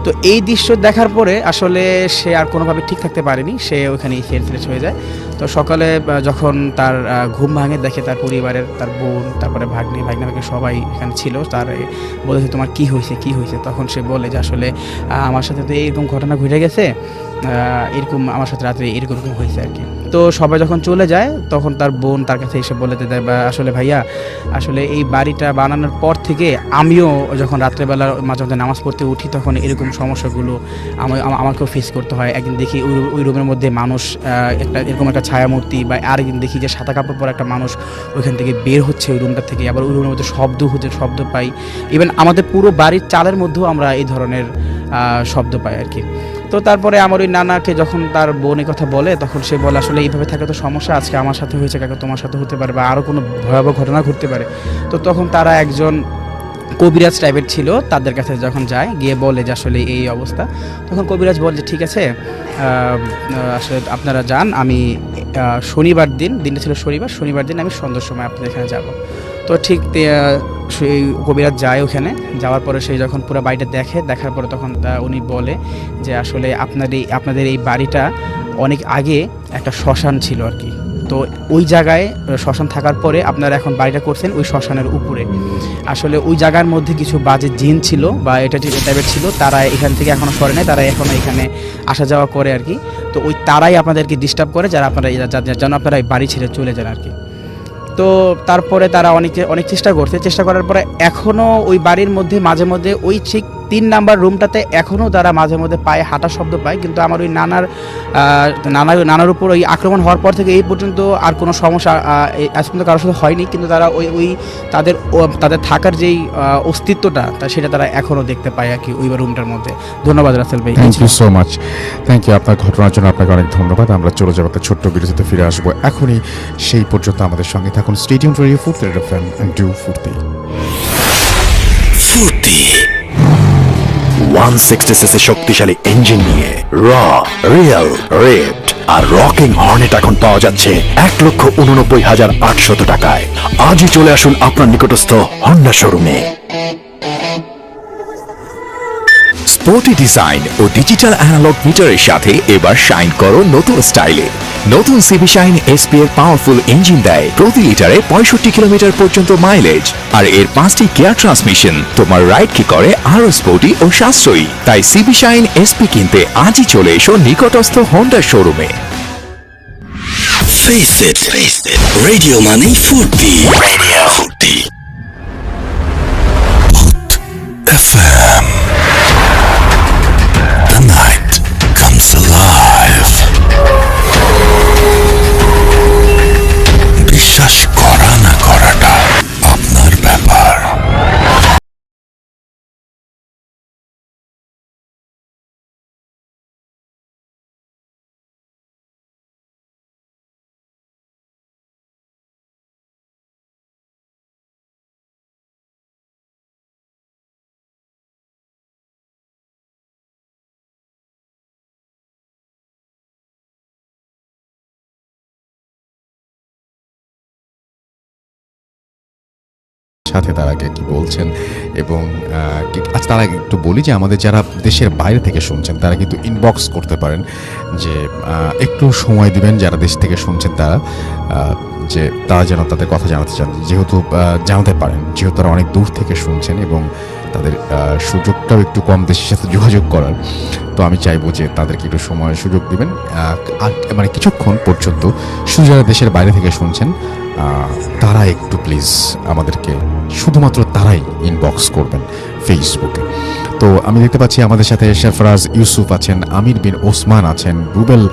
তো এই দৃশ্য দেখার পরে আসলে সে আর কোনোভাবে ঠিক থাকতে পারেনি, সে ওইখানেই সেন্সলেস হয়ে যায়। তো সকালে যখন তার ঘুম ভাঙে, দেখে তার পরিবারের, তার বোন, তারপরে ভাগ্নি ভাগ্নি সবাই এখানে ছিল। তার বলেছে তোমার কি হয়েছে, তখন সে বলে যে আসলে আমার সাথে তো এরকম ঘটনা ঘটে গেছে, এরকম আমার সাথে রাত্রে এরকম হয়েছে আর কি। তো সবাই যখন চলে যায় তখন তার বোন তার কাছে এসে বলে দেয়, আসলে ভাইয়া, আসলে এই বাড়িটা বানানোর পর থেকে আমিও যখন রাত্রেবেলা মাঝে মাঝে নামাজ পড়তে উঠি তখন এরকম সমস্যাগুলো আমাকেও ফেস করতে হয়। একদিন দেখি ওই রুমের মধ্যে মানুষ, একটা এরকম একটা ছায়ামূর্তি, বা আরেকদিন দেখি যে সাদা কাপড় পরা একটা মানুষ ওইখান থেকে বের হচ্ছে ওই রুমটা থেকে, আবার ওই রুমের মধ্যে শব্দ পাই। ইভেন আমাদের পুরো বাড়ির চালের মধ্যেও আমরা এই ধরনের শব্দ পাই আর কি। তো তারপরে আমার ওই নানাকে যখন তার বোন কথা বলে তখন সে বলে আসলে এইভাবে থাকলে তো সমস্যা, আজকে আমার সাথে হয়েছে, কাকে তোমার সাথে হতে পারে, বা আরও কোনো ভয়াবহ ঘটনা ঘটতে পারে। তো তখন তারা একজন কবিরাজ টাইপের ছিল, তাদের কাছে যখন যায়, গিয়ে বলে যে আসলে এই অবস্থা, তখন কবিরাজ বলে যে ঠিক আছে, আসলে আপনারা যান, আমি শনিবার দিনটা ছিল শনিবার দিন আমি সন্ধ্যার সময় আপনাদের এখানে যাব। তো ঠিক সেই কবিরাজ যায় ওখানে, যাওয়ার পরে সেই যখন পুরো বাড়িটা দেখার পরে তখন উনি বলে যে আসলে আপনাদের এই বাড়িটা অনেক আগে একটা শ্মশান ছিল আর কি। তো ওই জায়গায় শ্মশান থাকার পরে আপনারা এখন বাড়িটা করছেন ওই শ্মশানের উপরে। আসলে ওই জায়গার মধ্যে কিছু বাজে জিন ছিল বা এটা টাইপের ছিল, তারা এখান থেকে এখনও সরে নেয়, তারা এখনও এখানে আসা যাওয়া করে আর কি। তো ওই তারাই আপনাদেরকে ডিস্টার্ব করে, যেন আপনারা এই বাড়ি ছেড়ে চলে যান আর কি। তো তারপরে তারা অনেক চেষ্টা করার পরে এখনও ওই বাড়ির মধ্যে মাঝে মধ্যে ওই ঠিক 3 নাম্বার রুমটাতে এখনও তারা মাঝে মধ্যে পায়ে হাঁটার শব্দ পায়। কিন্তু আমার ওই নানার উপর ওই আক্রমণ হওয়ার পর থেকে এই পর্যন্ত আর কোনো সমস্যা আজ পর্যন্ত কারোর সাথে হয়নি। কিন্তু তারা ওই তাদের থাকার যেই অস্তিত্বটা সেটা তারা এখনও দেখতে পায় আর কি ওই রুমটার মধ্যে। ধন্যবাদ রাসেল ভাই।
Thank you so much. Thank you আপনার ঘটনার জন্য আপনাকে অনেক ধন্যবাদ। আমরা চলে যাবো একটা ছোট্ট বিরতিতে, ফিরে আসবো এখনই। সেই পর্যন্ত আমাদের সঙ্গে থাকুন। স্টে টিউনড রেডিও ফুর্তি এফএম এন্ড ডু ফুর্তি।
160cc শক্তিশালী ইঞ্জিন নিয়ে রিয়েল রেড আর রকিং হর্নেট এখন পাওয়া যাচ্ছে 1,89,800 টাকায়। আজই চলে আসুন আপনার নিকটস্থ হন্ডা শোরুমে। স্পোর্টি ডিজাইন ও ডিজিটাল অ্যানালগ মিটারের সাথে এবার শাইন করো নতুন স্টাইলে। নতুন সিবি শাইন এসপি এর পাওয়ারফুল ইঞ্জিন দেয় প্রতি লিটারে 65 কিলোমিটার পর্যন্ত মাইলেজ, আর এর 5টি গিয়ার ট্রান্সমিশন তোমার রাইডকে করে আরো স্পোর্টি ও সাশ্রয়ী। তাই সিবি শাইন এসপি কিনতে আজই চলে এসো নিকটস্থ হন্ডা শোরুমে।
Face it, radio money ফুর্তি, radio ফুর্তি FM. The night comes alive. বিশ্বাস করা না করাটা আপনার ব্যাপার।
সাথে তারা কি বলছেন এবং আজ তারা একটু বলি যে আমাদের যারা দেশের বাইরে থেকে শুনছেন তারা কিন্তু ইনবক্স করতে পারেন, যে একটু সময় দিবেন যারা দেশ থেকে শুনছেন তারা, যে তারা যেন তাদের কথা জানাতে চান, যেহেতু জানাতে পারেন, যেহেতু তারা অনেক দূর থেকে শুনছেন এবং তাদের সুযোগটাও একটু কম দেশের সাথে যোগাযোগ করার। তো আমি চাইবো যে তাদেরকে একটু সময় সুযোগ দিবেন, মানে কিছুক্ষণ পর্যন্ত শুধু যারা দেশের বাইরে থেকে শুনছেন তারা একটু প্লিজ আমাদেরকে শুধুমাত্র তারাই ইনবক্স করবেন ফেসবুকে। তো আমি দেখতে পাচ্ছি আমাদের সাথে শেফরাজ ইউসুফ আছেন, আমির বিন ওসমান আছেন, রুবেল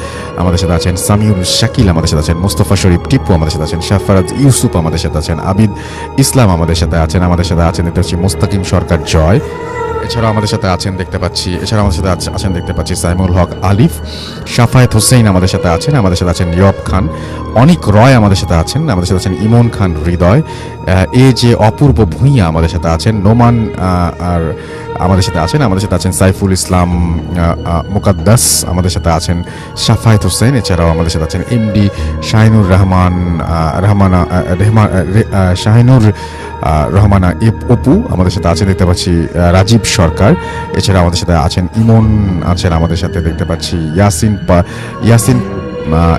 আমাদের সাথে আছেন, সামিউল শাকিল আমাদের সাথে আছেন, মোস্তফা শরীফ টিপু আমাদের সাথে আছেন, শেফরাজ ইউসুফ আমাদের সাথে আছেন, আবিদ ইসলাম আমাদের সাথে আছেন, দেখতে পাচ্ছি মোস্তাকিম সরকার জয়, এছাড়াও আমাদের সাথে আছেন দেখতে পাচ্ছি সাইমুল হক আলিফ, শাফায়েত হোসেন আমাদের সাথে আছেন ইয়ব খান, অনিক রয় আমাদের সাথে আছেন ইমন খান হৃদয়, এ যে অপূর্ব ভূঁইয়া আমাদের সাথে আছেন, নোমান আর আমাদের সাথে আছেন সাইফুল ইসলাম মুকাদ্দাস, আমাদের সাথে আছেন শাফায়েত হোসেন, এছাড়াও আমাদের সাথে আছেন এমডি শাহিনুর রহমানা অপু, আমাদের সাথে আছেন দেখতে পাচ্ছি রাজীব সরকার, এছাড়া আমাদের সাথে আছেন ইমন আছেন, আমাদের সাথে দেখতে পাচ্ছি ইয়াসিন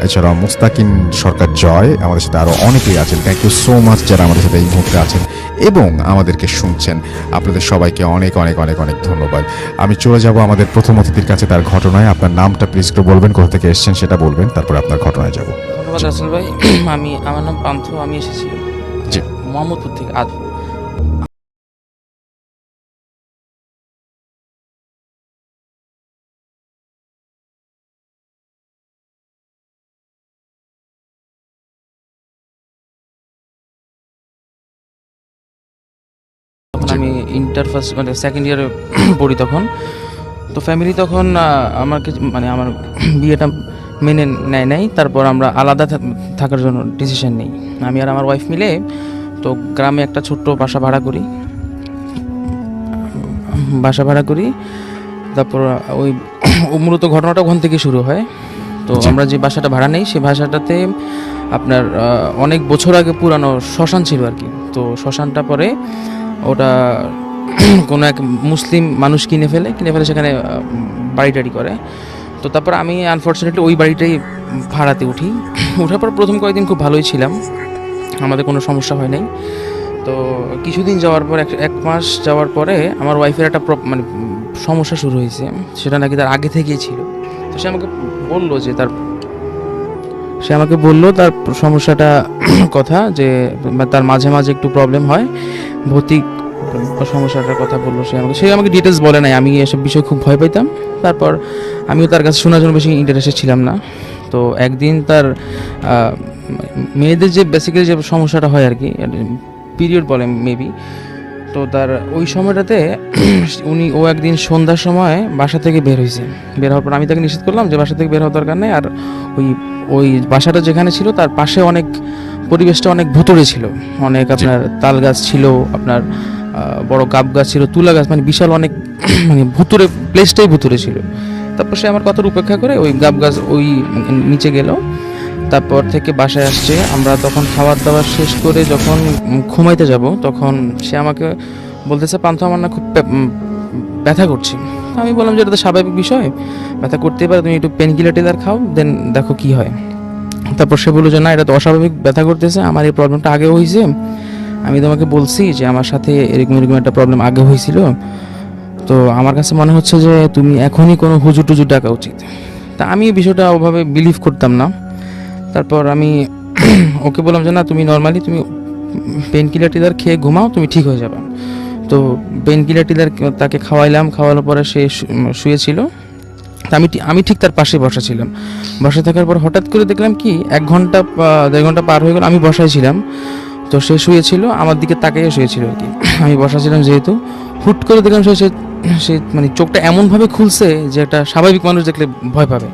এছাড়াও মুস্তাকিন সরকার জয়, আমাদের সাথে আরও অনেকেই আছেন। থ্যাংক ইউ সো মাচ যারা আমাদের সাথে এই মুহূর্তে আছেন এবং আমাদেরকে শুনছেন। আপনাদের সবাইকে অনেক অনেক অনেক অনেক ধন্যবাদ। আমি চলে যাব আমাদের প্রথম অতিথির কাছে, তার ঘটনায়। আপনার নামটা প্লিজ একটু বলবেন, কোথা থেকে এসেছেন সেটা বলবেন, তারপর আপনার ঘটনায় যাব।
ধন্যবাদ রাসেল ভাই। আমার নাম পান্থ, আমি এসেছি
জি।
মোহাম্মদপুর থেকে। আজ তখন আমি ইন্টার ফার্স্ট মানে সেকেন্ড ইয়ারে পড়ি তখন। তো ফ্যামিলি তখন আমাকে মানে আমার বিয়েটা মেনে নেয় নাই। তারপর আমরা আলাদা থাকার জন্য ডিসিশন নিই, আমি আর আমার ওয়াইফ মিলে। তো গ্রামে একটা ছোট্ট বাসা ভাড়া করি। তারপর ওই মূলত ঘটনাটা ওখান থেকে শুরু হয়। তো আমরা যে বাসাটা ভাড়া নেই, সেই বাসাটাতে আপনার অনেক বছর আগে পুরানো শ্মশান ছিল আর কি। তো শ্মশানটা পরে ওটা কোনো এক মুসলিম মানুষ কিনে ফেলে সেখানে বাড়ি টাড়ি করে। তো তারপর আমি আনফর্চুনেটলি ওই বাড়িটাই ভাড়াতে উঠি। ওঠার পর প্রথম কয়েকদিন খুব ভালোই ছিলাম, আমাদের কোনো সমস্যা হয় নাই। তো কিছুদিন যাওয়ার পর এক মাস যাওয়ার পরে আমার ওয়াইফের একটা মানে সমস্যা শুরু হয়েছে, সেটা নাকি তার আগে থেকেই ছিল। তো সে আমাকে বললো তার সমস্যাটা কথা, যে তার মাঝে মাঝে একটু প্রবলেম হয়, ভৌতিক সমস্যাটার কথা বললো। সে আমাকে ডিটেলস বলে নাই, আমি এসব বিষয়ে খুব ভয় পাইতাম। তারপর আমিও তার কাছে শোনার জন্য বেশি ইন্টারেস্টেড ছিলাম না। তো একদিন তার মেয়েদের যে বেসিক্যালি যে সমস্যাটা হয় আর কি, পিরিয়ড বলে মেবি। তো তার ওই সময়টাতে ও একদিন সন্ধ্যার সময় বাসা থেকে বের হওয়ার পর আমি তাকে নিষেধ করলাম যে বাসা থেকে বের হওয়ার দরকার নেই। আর ওই বাসাটা যেখানে ছিল তার পাশে পরিবেশটা অনেক ভুতুড়ে ছিল, অনেক আপনার তাল গাছ ছিল, আপনার বড় গাব গাছ ছিল, তুলা গাছ, মানে বিশাল অনেক মানে ভুতুড়ে, প্লেসটাই ভুতুড়ে ছিল। তারপর সে আমার কথার উপেক্ষা করে ওই গাব গাছ ওই নিচে গেল। তারপর থেকে বাসায় আসছে। আমরা তখন খাবার দাবার শেষ করে যখন ঘুমাইতে যাব, তখন সে আমাকে বলতেছে, পান্থ আমার না খুব ব্যথা করছে। আমি বললাম যে এটা তো স্বাভাবিক বিষয়, ব্যথা করতেই পারে, তুমি একটু পেন কিলার খাও, দেন দেখো কি হয়। তারপর সে বললো যে না, এটা তো অস্বাভাবিক ব্যথা করতেছে, আমার এই প্রবলেমটা আগেও হয়েছে, আমি তোমাকে বলছি যে আমার সাথে এরকম একটা প্রবলেম আগে হয়েছিল। তো আমার কাছে মনে হচ্ছে যে তুমি এখনই কোনো হুজুর টুজুর ডাকা উচিত। তা আমি এই বিষয়টা ওভাবে বিলিভ করতাম না। তারপর আমি ওকে বললাম যে না, তুমি নর্মালি তুমি পেন কিলার খেয়ে ঘুমাও, তুমি ঠিক হয়ে যাবে। তো পেন কিলার তাকে খাওয়ানোর পরে সে শুয়েছিল। আমি ঠিক তার পাশে বসা ছিলাম। বসে থাকার পর হঠাৎ করে দেখলাম কি 1-1.5 ঘন্টা পার হয়ে গেল, আমি বসাই ছিলাম। তো সে শুয়েছিল, আমার দিকে তাকাইয়ে শুয়েছিল আর কি। আমি বসা ছিলাম যেহেতু, হুট করে দেখলাম সে মানে চোখটা এমনভাবে খুলছে যে একটা স্বাভাবিক মানুষ দেখলে ভয় পাবে।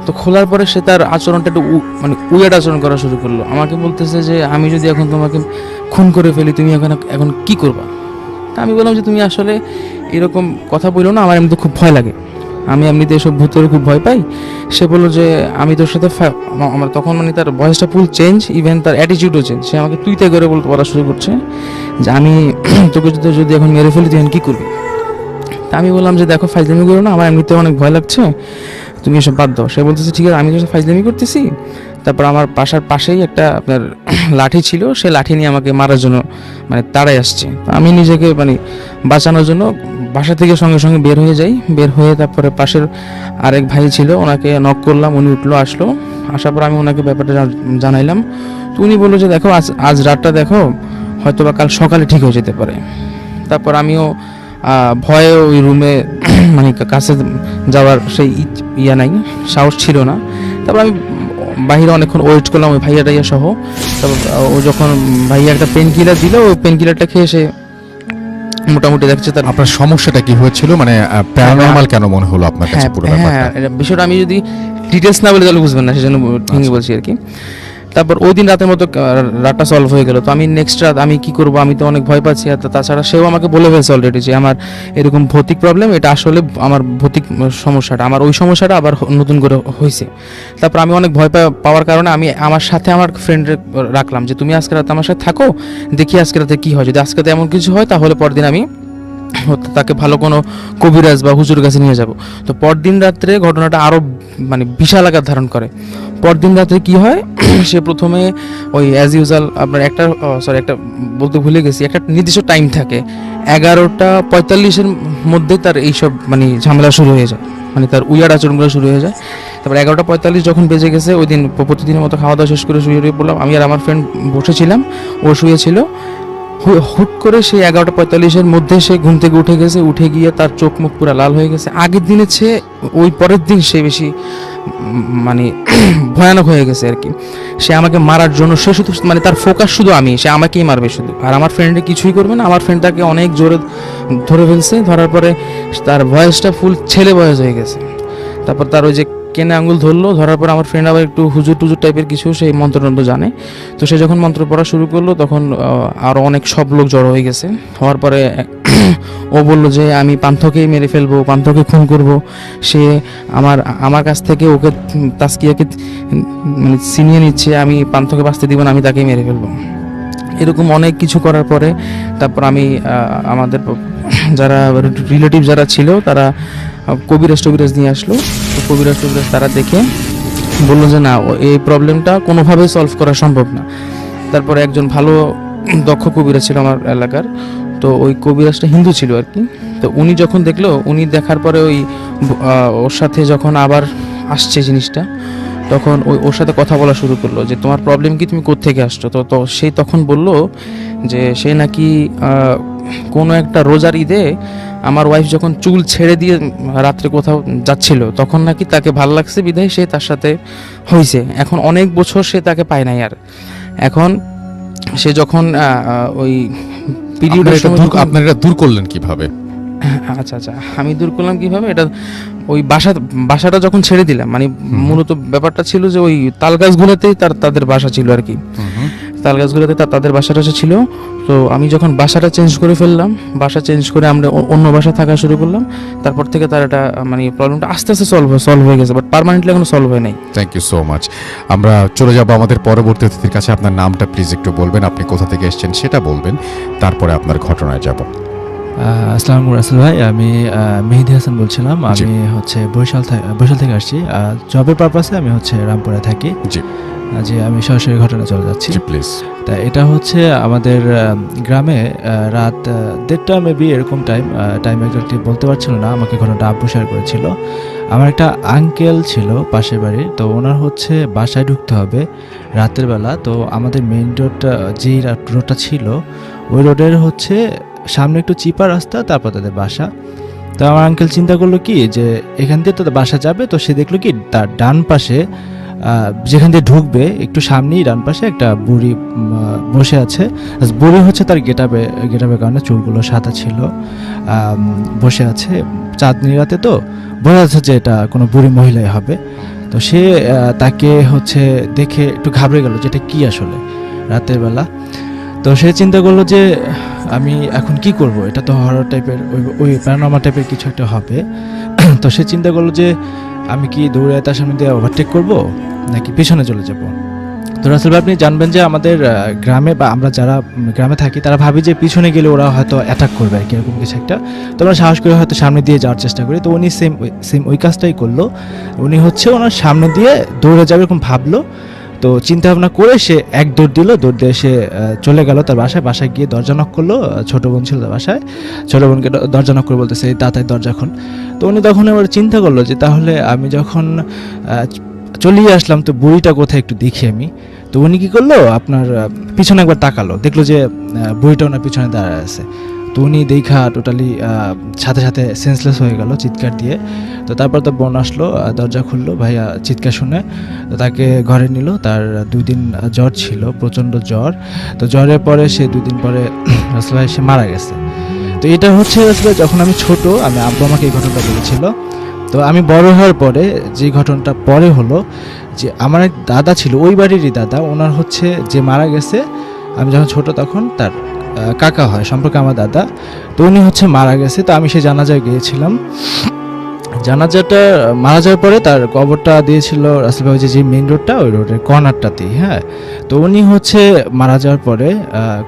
তো খোলার পরে সে তার আচরণটা একটু মানে উইয়ার্ড আচরণ করা শুরু করলো। আমাকে বলতেছে যে আমি যদি এখন তোমাকে খুন করে ফেলি, তুমি এখন কি করবা? তা আমি বললাম যে তুমি আসলে এরকম কথা বললো না, আমার এমনিতে খুব ভয় লাগে, আমি এমনিতে এসব ভূতের খুব ভয় পাই। সে বললো যে আমি তোর সাথে আমার তখন মানে তার ভয়েসটা ফুল চেঞ্জ, ইভেন তার অ্যাটিটিউডও চেঞ্জ। সে আমাকে তুই তে করে বলা শুরু করছে যে আমি তোকে যদি এখন মেরে ফেলি তুই কী করবি? তা আমি বললাম যে দেখো, ফাইজলামি করো না, আমার এমনিতে অনেক ভয় লাগছে, তুমি এসব বাদ দাও। সে বলতেছে ঠিক আছে, আমি তো ফাইজলামি করতেছি। তারপর আমার বাসার পাশেই একটা আপনার লাঠি ছিল, সে লাঠি নিয়ে আমাকে মারার জন্য মানে তাড়াই আসছে। আমি নিজেকে মানে বাঁচানোর জন্য বাসা থেকে সঙ্গে সঙ্গে বের হয়ে তারপরে পাশের আরেক ভাই ছিল, ওনাকে নক করলাম, উনি আসলো। আসার পর আমি ওনাকে ব্যাপারটা জানাইলাম। তো উনি বললো যে দেখো, আজ রাতটা দেখো, হয়তো বা কাল সকালে ঠিক হয়ে যেতে পারে। তারপর আমিও ভয়ে ওই রুমে মানে কাছে যাওয়ার সেই নাই, সাহস ছিল না। তারপর আমি বাহিরে অনেকক্ষণ ওয়েট করলাম ওই ভাইয়া সহ। তারপর ও যখন ভাইয়া একটা পেন কিলার দিল, ওই পেন কিলারটা খেয়ে সে মোটামুটি দেখছে তার।
আপনার সমস্যাটা কি হয়েছিল, মানে প্যারানর্মাল কেন মনে হলো আপনার কাছে পুরো ব্যাপারটা?
হ্যাঁ, বিষয়টা আমি যদি ডিটেলস না বলে তাহলে বুঝবেন না, সেজন্য ভেঙে বলছি আর কি। তারপর ওই দিন রাতের মতো রাতটা সলভ হয়ে গেল। তো আমি নেক্সট রাত আমি কি করব, আমি তো অনেক ভয় পাচ্ছি। আর তাছাড়া সেও আমাকে বলে ফেলছে অলরেডি যে আমার এরকম ভৌতিক প্রবলেম, এটা আসলে আমার ভৌতিক সমস্যাটা, আমার ওই সমস্যাটা আবার নতুন করে হয়েছে। তারপর আমি অনেক ভয় পাওয়ার কারণে আমি আমার সাথে আমার ফ্রেন্ডে রাখলাম যে তুমি আজকে রাতে আমার সাথে থাকো, দেখি আজকে রাতে কী হয়। যদি আজকে রাতে এমন কিছু হয় তাহলে পরদিন আমি তাকে ভালো কোনো কবিরাজ বা হুজুর কাছে নিয়ে যাব। তো পরদিন রাত্রে ঘটনাটা আরও মানে বিশাল আকার ধারণ করে। পরদিন রাতে কি হয় সে প্রথমে ওই অ্যাজ ইউজুয়াল আপনার একটা বলতে ভুলে গেছি, একটা নির্দিষ্ট টাইম থাকে 11:45 মধ্যে তার এইসব মানে ঝামেলা শুরু হয়ে যায়, মানে তার উইয়ার্ড আচরণগুলো শুরু হয়ে যায়। তারপর 11:45 যখন বেজে গেছে ওই দিন প্রতিদিনের মতো খাওয়া দাওয়া শেষ করে শুয়ে পড়লাম আমি আর আমার ফ্রেন্ড বসেছিলাম, ও শুয়েছিল। হুট করে সেই 11:45 মধ্যে সে ঘুম থেকে উঠে গেছে, উঠে গিয়ে তার চোখ মুখ পুরো লাল হয়ে গেছে। আগের দিনের চেয়ে ওই পরের দিন সে বেশি মানে ভয়ানক হয়ে গেছে আর কি। সে আমাকে মারার জন্য সে শুধু মানে তার ফোকাস শুধু আমি, সে আমাকেই মারবে শুধু, আর আমার ফ্রেন্ডে কিছুই করবে না। আমার ফ্রেন্ড তাকে অনেক জোরে ধরে ফেলছে, ধরার পরে তার ভয়েসটা ফুল ছেলে ভয়েস হয়ে গেছে। তারপর তার ওই যে কেনে আঙুল ধরলো, ধরার পর আমার ফ্রেন্ড আবার একটু হুজুর টুজুর টাইপের কিছু সেই মন্ত্রতন্ত্র জানে, তো সে যখন মন্ত্র পড়া শুরু করলো তখন আরও অনেক সব লোক জড়ো হয়ে গেছে। হওয়ার পরে ও বললো যে আমি পান্থকেই মেরে ফেলবো, পান্থকে খুন করব। সে আমার কাছ থেকে ওকে তাসকিয়াকে মানে ছিনিয়ে নিচ্ছে, আমি পান্থকে বাঁচতে দিব না, আমি তাকেই মেরে ফেলবো। এরকম অনেক কিছু করার পরে তারপর আমি আমাদের যারা রিলেটিভ যারা ছিল তারা কবিরাজ টবিরাজ নিয়ে আসলো। তো কবিরাজ টবিরাজ তারা দেখে বললো যে না, এই প্রবলেমটা কোনোভাবেই সলভ করা সম্ভব না। তারপরে একজন ভালো দক্ষ কবিরাজ ছিল আমার এলাকার, তো ওই কবিরাজটা হিন্দু ছিল আর কি। তো উনি যখন দেখলো, উনি দেখার পরে ওই ওর সাথে যখন আবার আসছে জিনিসটা, তখন ওর সাথে কথা বলা শুরু করলো যে তোমার প্রবলেম কি, তুমি কোত্থেকে আসছো। তো সে তখন বলল যে সে নাকি কোনো একটা রোজার ঈদে আমার ওয়াইফ যখন চুল ছেড়ে দিয়ে রাত্রে কোথাও যাচ্ছিল তখন নাকি তাকে ভাল লাগছে বিধায় সে তার সাথে হয়েছে। এখন অনেক বছর সে তাকে পায় নাই আর। এখন সে যখন ওই পিরিয়ডের সময়
আপনারা এটা দূর করলেন কিভাবে?
আচ্ছা আমি দূর করলাম কিভাবে, এটা ওই বাসাটা যখন ছেড়ে দিলাম, মানে মূলত ব্যাপারটা ছিল যে ওই তালগাছগুলোতেই তাদের বাসা ছিল আর কি। তালগাছগুলোতে তাদের বাসাটা ছিল। তো আমি যখন বাসাটা চেঞ্জ করে ফেললাম, বাসা চেঞ্জ করে আমরা অন্য বাসা থাকা শুরু করলাম, তারপর থেকে তার এটা মানে প্রবলেমটা আস্তে আস্তে সলভ হয়ে গেছে, বাট পার্মানেন্টলি এখনো সলভ হয় নাই।
Thank you so much. আমরা চলে যাব আমাদের পরবর্তী অতিথির কাছে। আপনার নামটা প্লিজ একটু বলবেন, আপনি কোথা থেকে এসেছেন সেটা বলবেন, তারপরে আপনার ঘটনায় যাব।
আসসালামু আলাইকুম রাসেল ভাই, আমি মেহেদি হাসান বলছিলাম। আমি হচ্ছে বরিশাল থেকে আসছি। জবের পারপাসে আমি হচ্ছে রামপুরে থাকি।
জি
যে আমি সরাসরি ঘটনা চলে যাচ্ছি।
জি প্লিজ।
তা এটা হচ্ছে আমাদের গ্রামে রাত 1:30 মেবি এরকম টাইম এক্সাক্টলি বলতে পারছিল না, আমাকে ঘটনাটা আব্বু শেয়ার করেছিল। আমার একটা আঙ্কেল ছিল পাশের বাড়ির, তো ওনার হচ্ছে বাসায় ঢুকতে হবে রাতের বেলা। তো আমাদের মেইন রোডটা, যেই রোডটা ছিল ওই রোডের হচ্ছে সামনে একটু চিপা রাস্তা, তারপর তাদের বাসা। তো আমার আঙ্কেল চিন্তা করলো কি যে এখান দিয়ে তাদের বাসা যাবে, তো সে দেখলো কি তার ডান পাশে যেখান দিয়ে ঢুকবে একটু সামনেই ডান পাশে একটা বুড়ি বসে আছে। বুড়ি হচ্ছে তার গেটাপের কারণে চুলগুলো সাদা ছিল, বসে আছে। চাঁদনি রাতে তো বোঝা যাচ্ছে যে এটা কোনো বুড়ি মহিলাই হবে। তো সে তাকে হচ্ছে দেখে একটু ঘাবড়ে গেল যে এটা কি আসলে রাতের বেলা। তো সে চিন্তা করলো যে আমি এখন কি করব, এটা তো হরর টাইপের, ওই প্যারানর্মাল টাইপের কিছু একটা হবে। তো সে চিন্তা করলো যে আমি কি দৌড়ে তার সামনে দিয়ে ওভারটেক করব নাকি পিছনে চলে যাব। তো রাসেল ভাই, আপনি জানবেন যে আমাদের গ্রামে বা আমরা যারা গ্রামে থাকি তারা ভাবি যে পিছনে গেলে ওরা হয়তো অ্যাটাক করবে আর কি, এরকম কিছু একটা। তো আমরা সাহস করে হয়তো সামনে দিয়ে যাওয়ার চেষ্টা করি। তো উনি সেম ওই কাজটাই করলো। উনি হচ্ছে ওনার সামনে দিয়ে দৌড়ে যাবে এরকম ভাবলো। তো চিন্তা ভাবনা করে সে এক দৌড় দিল, দৌড় দিয়ে সে চলে গেল তার বাসায় গিয়ে দরজা নক করলো। ছোটো বোন ছিল তার বাসায়, ছোটো বোনকে দরজা নক করে বলতেছে তাড়াতাড়ি দরজা খুন। তো উনি তখন এবার চিন্তা করলো যে তাহলে আমি যখন চলেই আসলাম তো বুড়িটা কোথায় একটু দেখি আমি। তো উনি কী করলো, আপনার পিছনে একবার তাকালো, দেখলো যে বুড়িটা ওনার পিছনে দাঁড়ায় আছে। তো উনি দেখা টোটালি সাথে সাথে সেন্সলেস হয়ে গেল চিৎকার দিয়ে। তো তারপর তো বোন আসলো, দরজা খুললো, ভাইয়া চিৎকার শুনে তো তাকে ঘরে নিল। তার 2 দিন জ্বর ছিল, প্রচণ্ড জ্বর। তো জ্বরের পরে সে 2 দিন পরে রাসেল ভাই সে মারা গেছে। তো এটা হচ্ছে রাসেল ভাই যখন আমি ছোট, আমি আব্বু আমাকে এই ঘটনাটা বলেছিল। তো আমি বড় হওয়ার পরে যে ঘটনাটা পরে হলো যে আমার এক দাদা ছিল, ওই বাড়িরই দাদা, ওনার হচ্ছে যে মারা গেছে, আমি যখন ছোট তখন তার কাকা হয় সম্পর্কে আমার দাদা। তো উনি হচ্ছে মারা গেছে। তো আমি সেই জানাজায় গিয়েছিলাম। জানাজাটা মারা যাওয়ার পরে তার কবরটা দিয়েছিল রাসেল ভাই যে মেইন রোডটা, ওই রোডের কর্নারটাতেই। হ্যাঁ, তো উনি হচ্ছে মারা যাওয়ার পরে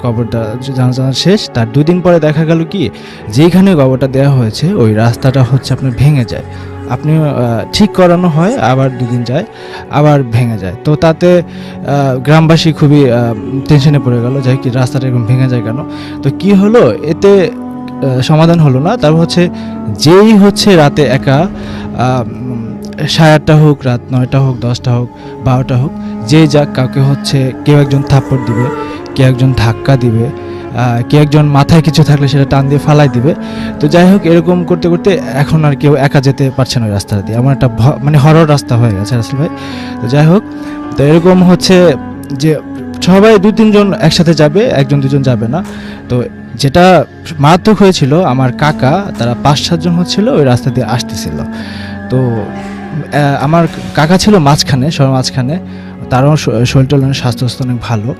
কবরটা জানাজা শেষ, তার 2 দিন পরে দেখা গেল কি যেইখানে কবরটা দেওয়া হয়েছে ওই রাস্তাটা হচ্ছে আপনার ভেঙে যায়। আপনি ঠিক করানো হয়, আবার 2 দিন যায়, আবার ভেঙে যায়। তো তাতে গ্রামবাসী খুবই টেনশনে পড়ে গেল যে কি রাস্তাটা এরকম ভেঙে যায় কেন। তো কি হলো, এতে সমাধান হলো না। তারপর হচ্ছে যেই হচ্ছে রাতে একা 8:30 হোক, রাত 9টা হোক, 10টা হোক, 12টা হোক, যে যাক কাউকে হচ্ছে কেউ একজন থাপ্পড় দিবে, কেউ একজন ধাক্কা দিবে, কেউ একজন মাথায় কিছু থাকলে সেটা টান দিয়ে ফালাই দিবে। তো যাই হোক, এরকম করতে করতে এখন আর কেউ একা যেতে পারছে না ওই রাস্তা দিয়ে। আমার একটা মানে হরর রাস্তা হয়ে গেছে রাসেল ভাই। তো যাই হোক, তো এরকম হচ্ছে যে সবাই 2-3 জন একসাথে যাবে, 1-2 জন যাবে না। তো যেটা মারাত্মক হয়েছিল, আমার কাকা তারা 5-7 জন হচ্ছিল ওই রাস্তা দিয়ে আসতেছিল। তো আমার কাকা ছিল মাঝখানে, সবার মাঝখানে, তারও শরীর টরীর স্বাস্থ্য অনেক ভালো।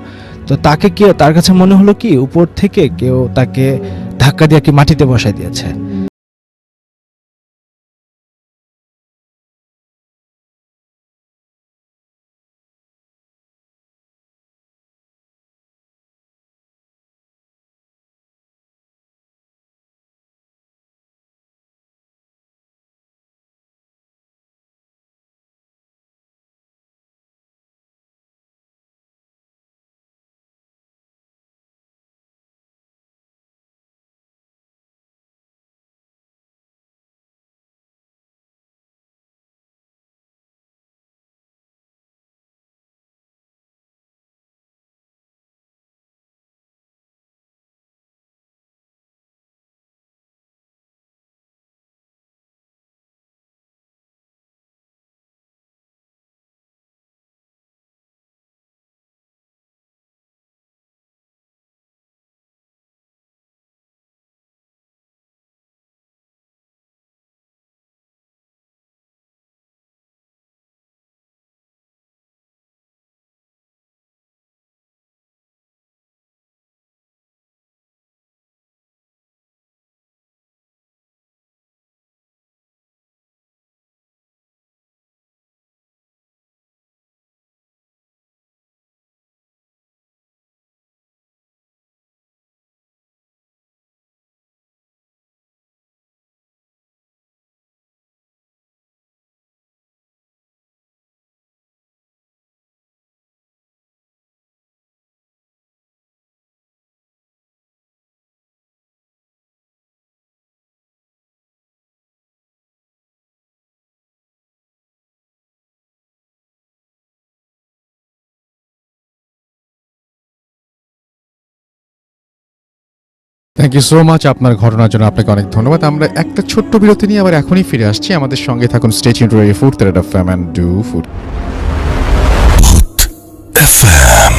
তো তাকে তার কাছে মনে হলো কি উপর থেকে কেউ তাকে ধাক্কা দিয়ে কি মাটিতে বসাই দিয়েছে।
থ্যাংক ইউ সো মাচ আপনার ঘটনার জন্য, আপনাকে অনেক ধন্যবাদ। আমরা একটা ছোট্ট বিরতি নিয়ে আবার এখনই ফিরে আসছি। আমাদের সঙ্গে থাকুন, স্টে টিউনড টু রেডিও ফুড রেড এফএম এন্ড ডু ফুড
FM.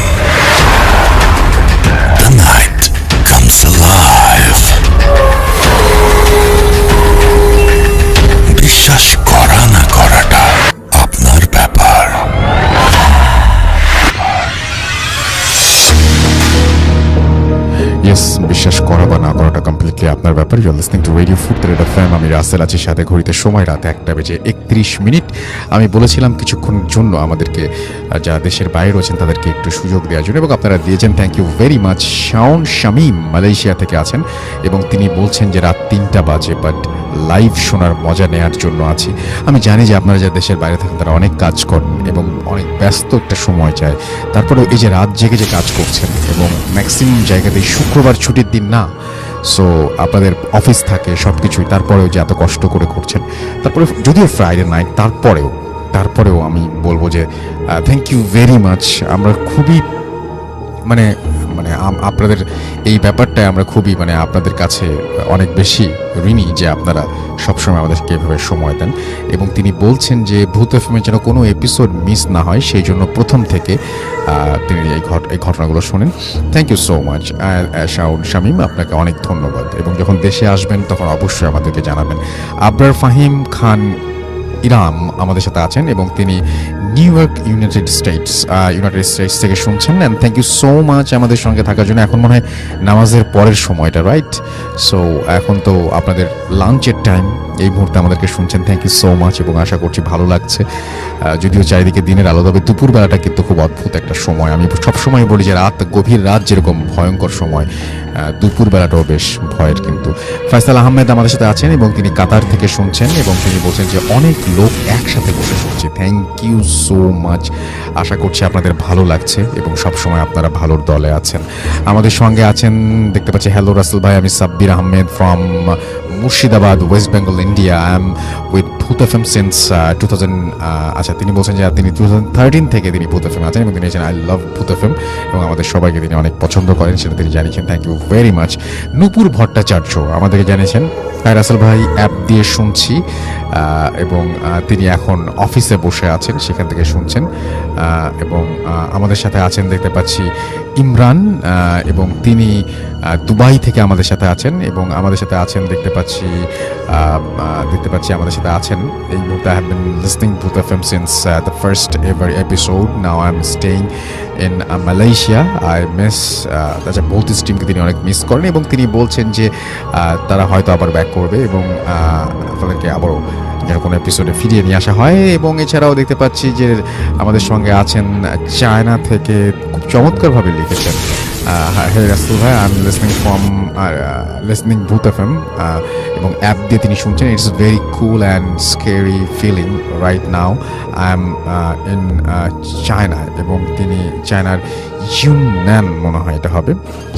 The night comes alive. বিশ্বাস করা না করাটা আপনার ব্যাপার।
ইয়েস, বিশ্বাস করা বা না করাটা কমপ্লিটলি আপনার ব্যাপার। You are listening to radio ফুড রেড এফএম। আমি রাসেল আছি সাথে, ঘড়িতে সময় রাত 1:31। আমি বলেছিলাম কিছুক্ষণের জন্য আমাদেরকে যারা দেশের বাইরে রয়েছেন তাদেরকে একটু সুযোগ দেওয়ার জন্য, এবং আপনারা দিয়েছেন। Thank you very much. Shaon Shamim Malaysia থেকে আছেন এবং তিনি বলছেন যে রাত 3টা বাজে, বাট লাইভ শোনার মজা নেওয়ার জন্য আছি। আমি জানি যে আপনারা যারা দেশের বাইরে থাকেন তারা অনেক কাজ করেন এবং অনেক ব্যস্ত একটা সময় চায়। তারপরেও এই যে রাত জেগে যে কাজ করছেন, এবং ম্যাক্সিমাম জায়গাতেই শুক্রবার ছুটির দিন না, সো আপনাদের অফিস থাকে সব কিছুই, তারপরেও যে এত কষ্ট করে করছেন, তারপরে যদিও ফ্রাইডে নাইট, তারপরেও আমি বলবো যে থ্যাংক ইউ ভেরি মাচ। আমরা খুবই মানে মানে আপনাদের এই ব্যাপারটায় আমরা খুবই আপনাদের কাছে অনেক বেশি ঋণী যে আপনারা সবসময় আমাদেরকে এভাবে সময় দেন। এবং তিনি বলছেন যে ভূত এফএমের যেন কোনো এপিসোড মিস না হয়, সেই জন্য প্রথম থেকে তিনি এই ঘটনাগুলো শোনেন। Thank you so much Shaon Shamim, আপনাকে অনেক ধন্যবাদ। এবং যখন দেশে আসবেন তখন অবশ্যই আমাদেরকে জানাবেন। আবরার ফাহিম খান ইরাম আমাদের সাথে আছেন এবং তিনি নিউ ইয়র্ক ইউনাইটেড স্টেটস থেকে শুনছেন। And thank you so much আমাদের সঙ্গে থাকার জন্য। এখন মনে হয় নামাজের পরের সময়টা, রাইট? সো এখন তো আপনাদের লাঞ্চের টাইম, এই মুহূর্তে আমাদেরকে শুনছেন। থ্যাংক ইউ সো মাচ এবং আশা করছি ভালো লাগছে। যদিও চারিদিকে দিনের আলো, তবে দুপুরবেলাটা কিন্তু খুব অদ্ভুত একটা সময়। আমি সবসময় বলি যে গভীর রাত যেরকম ভয়ঙ্কর সময়, দুপুরবেলাটাও বেশ ভয়ের কিন্তু। ফয়সাল আহমেদ আমাদের সাথে আছেন এবং তিনি কাতার থেকে শুনছেন এবং তিনি বলছেন যে অনেক লোক একসাথে বসে শুনছে। Thank you so much. আশা করছি আপনাদের ভালো লাগছে এবং সবসময় আপনারা ভালোর দলে আছেন। আমাদের সঙ্গে আছেন দেখতে পাচ্ছি, হ্যালো রাসেল ভাই, আমি Sabbir Ahmed from Murshidabad, West Bengal, India. I am with ভূত এফ এম সিন্স 2000। আচ্ছা, তিনি বলছেন যে তিনি 2013 থেকে তিনি ভূত এফ এম আছেন এবং তিনি আছেন আই লাভ ভূত এফ এম এবং আমাদের সবাইকে তিনি অনেক পছন্দ করেন, সেটা তিনি জানিয়েছেন। Thank you very much. Nupur Bhattacharya আমাদেরকে জানিয়েছেন, হ্যাঁ রাসেল ভাই, অ্যাপ দিয়ে শুনছি এবং তিনি এখন অফিসে বসে আছেন, সেখান থেকে শুনছেন। এবং আমাদের সাথে আছেন দেখতে পাচ্ছি ইমরান এবং তিনি দুবাই থেকে আমাদের সাথে আছেন এবং আমাদের সাথে আছেন দেখতে পাচ্ছি আমাদের সাথে আছেন এই মুহূর্তে। I have been listening to the FM since the first ever episode. Now I M staying in Malaysia. I miss আচ্ছা, বহুত স্ট্রিমকে তিনি অনেক মিস করেন এবং তিনি বলছেন যে তারা হয়তো আবার ব্যাক করবে এবং তাদেরকে আবারও যেন কোনো এপিসোডে ফিরিয়ে নিয়ে আসা হয়। এবং এছাড়াও দেখতে পাচ্ছি যে আমাদের সঙ্গে আছেন চায়না থেকে, খুব চমৎকারভাবে লিখেছেন, হে রাসেল ভাই, I am listening Bhoot FM এবং অ্যাপ দিয়ে তিনি শুনছেন। It's very cool and scary feeling right now. I am in China এবং তিনি চায়নার ইউনান মনে হয় এটা হবে,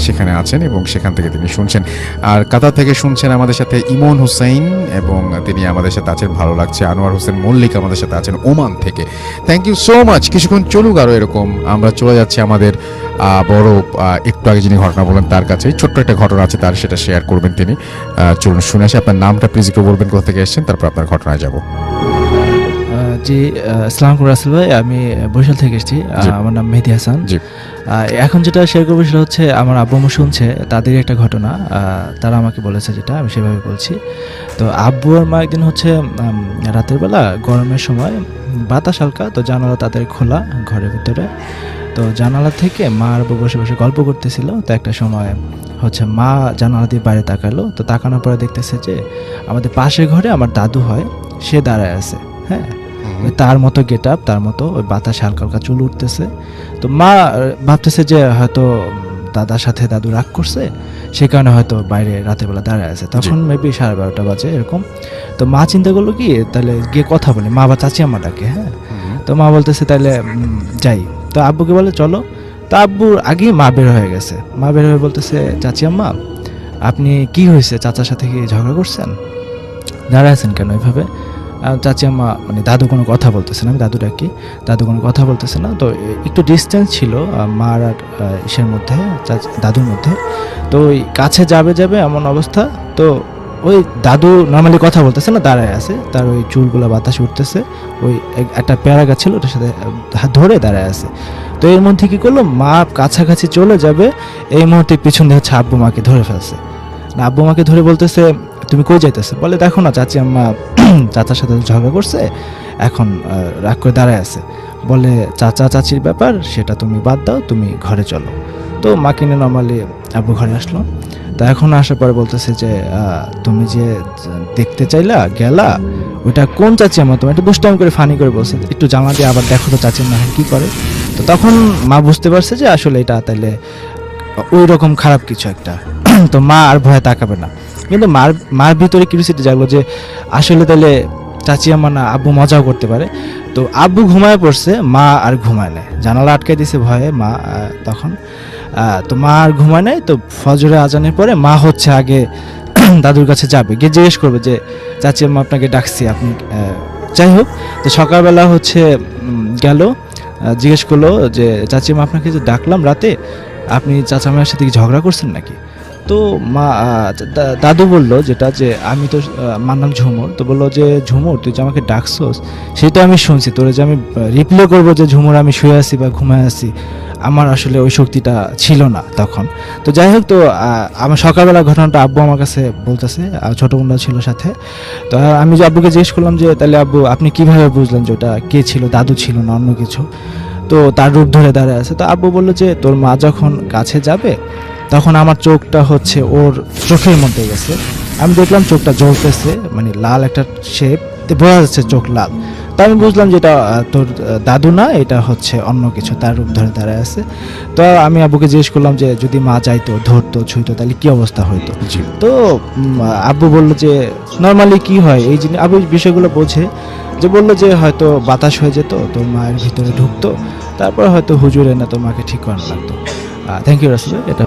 সেখানে আছেন এবং সেখান থেকে তিনি শুনছেন। আর কাতার থেকে শুনছেন আমাদের সাথে ইমন হুসাইন এবং তিনি আমাদের সাথে আছেন, ভালো লাগছে। আনোয়ার হোসেন মল্লিক আমাদের সাথে আছেন ওমান থেকে। Thank you so much. কিছুক্ষণ চলুক আরও এরকম, আমরা চলে যাচ্ছি আমাদের বড় একটু আগে যিনি ঘটনা বলেন তার কাছে। ছোট্ট একটা ঘটনা আছে তার, সেটা শেয়ার করবেন তিনি। চলুন শুনে আসি। আপনার নামটা প্লিজ একটু বলবেন, কোথা থেকে এসেছেন, তারপর আপনার ঘটনায় যাব।
জি, আসসালামু আলাইকুম রাসেল ভাই, আমি বরিশাল থেকে এসেছি। আমার নাম মেহেদি হাসান।
জি।
এখন যেটা শেয়ার করবো সেটা হচ্ছে আমার আব্বু আম্মু শুনছে, তাদের একটা ঘটনা, তারা আমাকে বলেছে যেটা আমি সেভাবে বলছি। তো আব্বু আর মা একদিন হচ্ছে রাতের বেলা গরমের সময় বাতাস হালকা, তো জানালা তাদের খোলা ঘরের ভিতরে। তো জানালা থেকে মা আর আব্বু বসে বসে গল্প করতেছিল। তো একটা সময় হচ্ছে মা জানালা দিয়ে বাইরে তাকালো, তো তাকানোর পরে দেখতেছে যে আমাদের পাশের ঘরে আমার দাদু হয়, সে দাঁড়ায় আছে। হ্যাঁ, ওই তার মতো গেট আপ, তার মতো ওই বাতাসে হালকা হালকা চুল উঠতেছে। তো মা ভাবতেছে যে হয়তো দাদার সাথে দাদু রাগ করছে, সে কারণে হয়তো বাইরে রাতের বেলা দাঁড়ায় আছে। তখন মেবি 12:30 বাজে এরকম। তো মা চিন্তা করলো কি, তাহলে গিয়ে কথা বলি, মা বা চাচি আমার ডাকে। হ্যাঁ, তো মা বলতেছে তাহলে যাই। তো আব্বুকে বলে চলো। তো আব্বুর আগেই মা বের হয়ে গেছে। মা বের হয়ে বলতেছে, চাচি আম্মা আপনি কি হয়েছে, চাচার সাথে কি ঝগড়া করছেন, দাঁড়ায় আছেন কেন এভাবে? চাচি আম্মা মানে দাদু কোনো কথা বলতেছে না, আমি দাদু ডাকি, দাদু কোনো কথা বলতেছে না। তো একটু ডিস্টেন্স ছিল মার আর ইসের মধ্যে, দাদুর মধ্যে। তো ওই কাছে যাবে এমন অবস্থা। তো ওই দাদু নর্মালি কথা বলতেছে না, দাঁড়ায় আছে, তার ওই চুলগুলো বাতাসে উঠতেছে। ওই একটা পেয়ারা গাছ ছিল, ওটার সাথে হাত ধরে দাঁড়ায় আছে। তো এর মধ্যে কী করলো, মা কাছাকাছি চলে যাবে, এই মুহূর্তে পিছন দিয়ে হচ্ছে আব্বু মাকে ধরে ফেলছে। না, আব্বু মাকে ধরে বলতেছে তুমি কই যাইতেছে? বলে দেখো না চাচি আম্মা চাচার সাথে ঝগড়া করছে, এখন রাগ করে দাঁড়ায় আছে। বলে চাচা চাচির ব্যাপার, সেটা তুমি বাদ দাও, তুমি ঘরে চলো। তো মা কিনে নর্মালি আব্বু ঘরে আসলো। তা এখন আসার পরে বলতেছে যে তুমি যে দেখতে চাইলা গেলা, ওইটা কোন চাচি আম্মা? তুমি একটু দুষ্টামি করে ফানি করে বলছে, একটু জামা দিয়ে আবার দেখো তো চাচি আম্মা কি করে। তো তখন মা বুঝতে পারছে যে আসলে এটা তাহলে ওই রকম খারাপ কিছু একটা। তো মা আর ভয়ে তাকাবে না, কিন্তু মার ভিতরে কিউরিওসিটি জাগলো যে আসলে তাহলে চাচি আম্মা না আব্বু মজাও করতে পারে। তো আব্বু ঘুমায় পড়ছে, মা আর ঘুমায় নেয়, জানালা আটকাই দিয়েছে ভয়ে মা তখন। তো মা আর ঘুমায় নেয়। তো ফজরে আজানের পরে মা হচ্ছে আগে দাদুর কাছে যাবে, গিয়ে জিজ্ঞেস করবে যে চাচি আম্মা আপনাকে ডাকছি, আপনি যাই হোক। তো সকালবেলা হচ্ছে গেল, জিজ্ঞেস করলো যে চাচি আম্মা আপনাকে যে ডাকলাম রাতে, আপনি চাচা মায়ের সাথে কি ঝগড়া করছেন নাকি? তো মা দাদু বললো যেটা যে আমি তো আমার নাম ঝুমুর। তো বললো যে ঝুমুর তুই যে আমাকে ডাকছোস সেটা আমি শুনছি, তোরে যে আমি রিপ্লে করবো যে ঝুমুর আমি শুয়ে আছি বা ঘুমায় আছি, আমার আসলে ওই শক্তিটা ছিল না তখন। তো যাই হোক, তো আমার সকালবেলা ঘটনাটা আব্বু আমার কাছে বলতেছে, ছোটো বোনরা ছিল সাথে। তো আমি যে আব্বুকে জিজ্ঞেস করলাম যে তাহলে আব্বু আপনি কীভাবে বুঝলেন যে ওটা কে ছিল, দাদু ছিল না অন্য কিছু? তো তার রূপ ধরে দাঁড়ায় আছে। তো আব্বু বললো যে তোর মা যখন কাছে যাবে তখন আমার চোখটা হচ্ছে ওর চোখের মধ্যে গেছে, আমি দেখলাম চোখটা জ্বলতেছে, মানে লাল একটা শেপ, বোঝা যাচ্ছে চোখ লাল। তো আমি বুঝলাম যে এটা তোর দাদু না, এটা হচ্ছে অন্য কিছু, তার রূপ ধরে দাঁড়ায় আছে। তো আমি আব্বুকে জিজ্ঞেস করলাম যে যদি মা যাইতো, ধরতো, ছুঁইতো, তাহলে কি অবস্থা হইতো।
জি।
তো আব্বু বললো যে নর্মালি কি হয় এই জিনিস, আব্বু বিষয়গুলো বোঝে, যে বললো যে হয়তো বাতাস হয়ে যেত, তোর মায়ের ভিতরে ঢুকতো, তারপর হয়তো হুজুর এনে তোর মাকে ঠিক করানো লাগতো। থ্যাংক ইউ রাসেল ভাই, এটা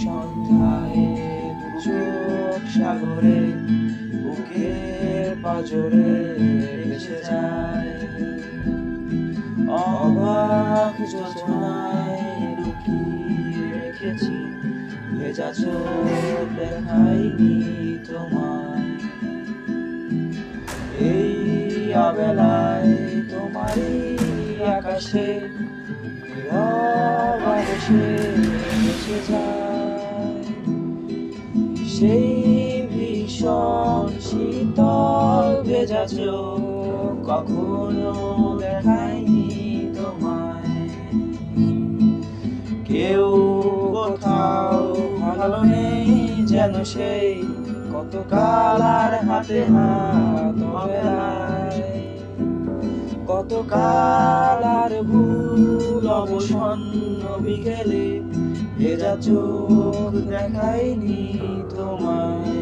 সন্ধ্যায় চোখ সাগরে বুকের পাজরে ভেসে যায়, অবাক যোজনায় লুকিয়ে রেখেছি ভেজা চোখ দেখাইনি তোমায়। এই অবেলায় তোমারই আকাশে নীরব আকাশে ভেসে যায় সেই ভীষণ শীতল ভেজা চোখ, কখনো দেখায়নি তোমায়। কেউ কোথাও ভালো নেই যেন সেই কতকাল আর হাতে হাত অবেলায়, কতকাল আর ভুল অবসন্ন বিকেলে ভেজা চোখ দেখায়নি তোমায়।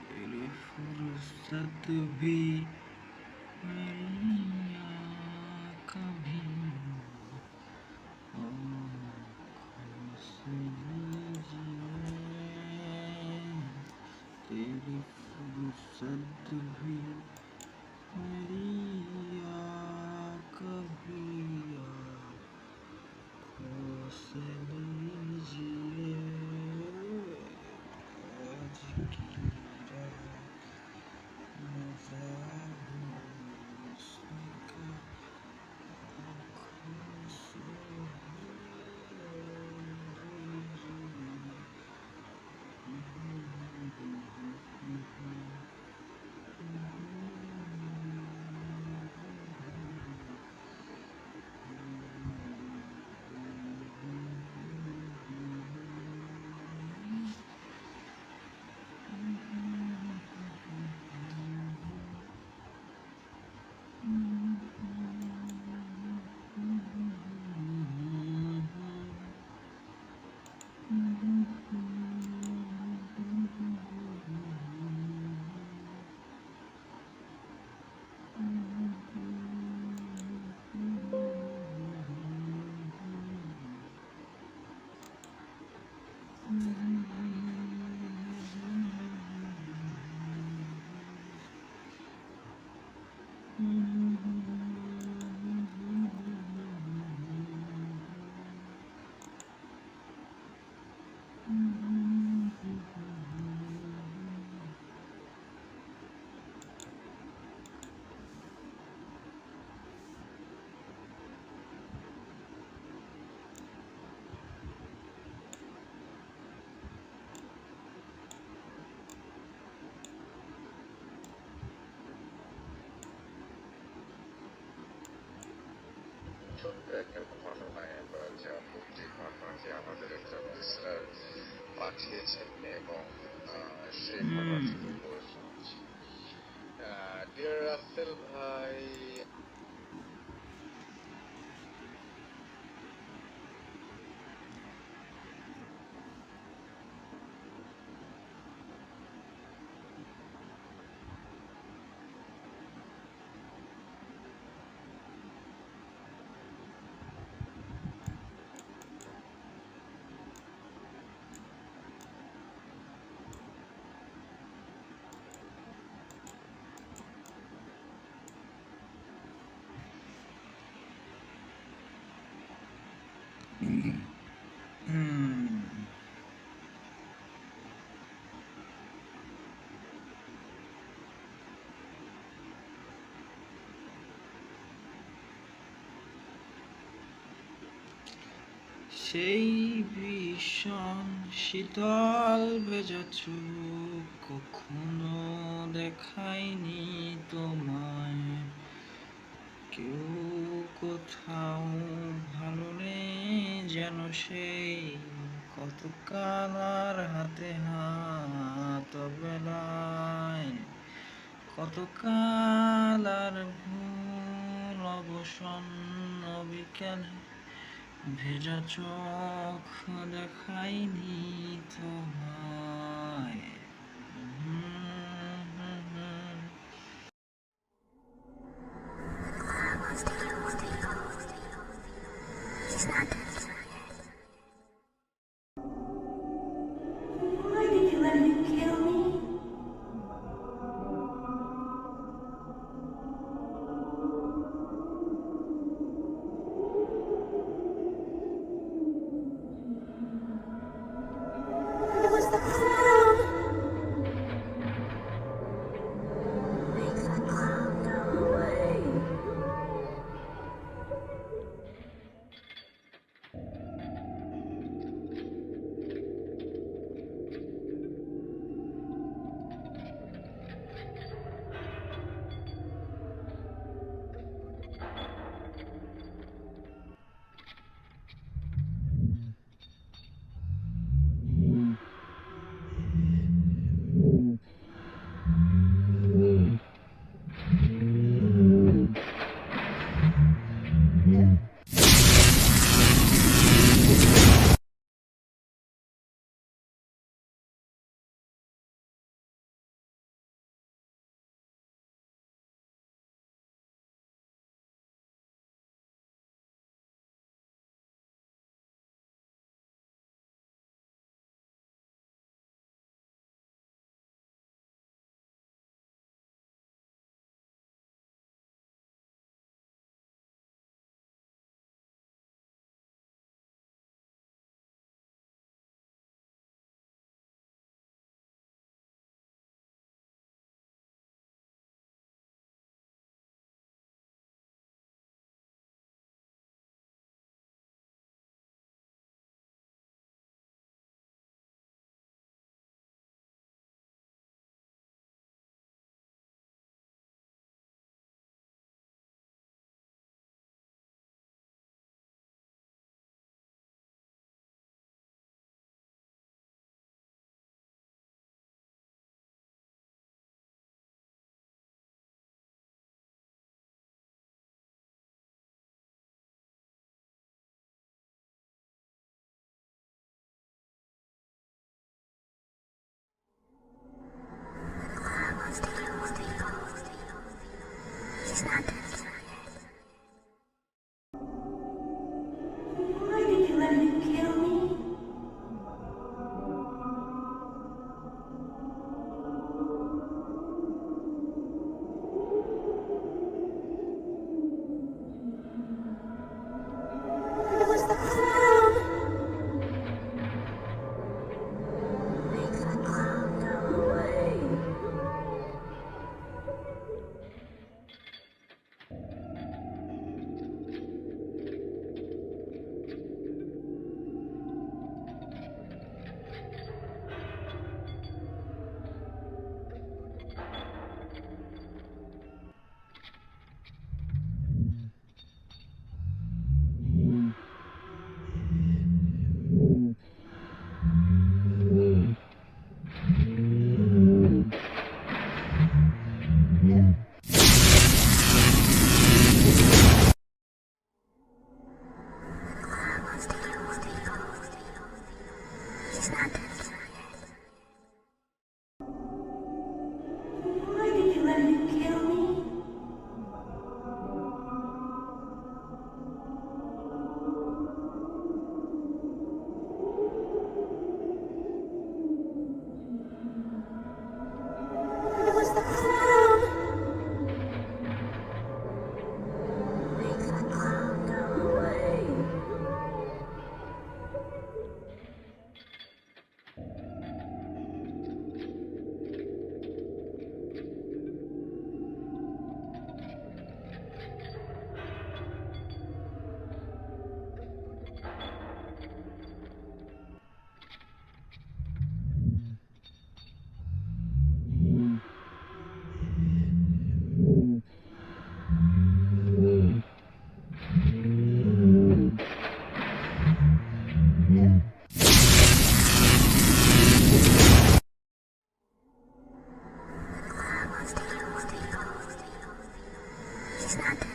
तेरी फुर्सत भी मेरी कभी आँखों से लीजिए तेरी फुर्सत भी मेरी कभी आँखों से लीजिए आज की रात मज़ा उसका आँखों से
ছোট্ট একটা ঘটনায় যা যে ঘটনাটি আমাদের একটা লিসনার পাঠিয়েছেন এবং সেই ঘটনাটি পড়ে শোনাচ্ছি। ডিয়ার রাসেল ভাই,
সেই ভীষণ শীতল ভেজা চোখ কখনো দেখায়নি তোমায় কেউ কোথাও ভালো নেই যেন সেই কতকাল আর হাতে হাত বেলায় কতকাল আর ভুল অবসন্ন বিকেলে ভেজা চোখ দেখায়নি তোমায়
সাথে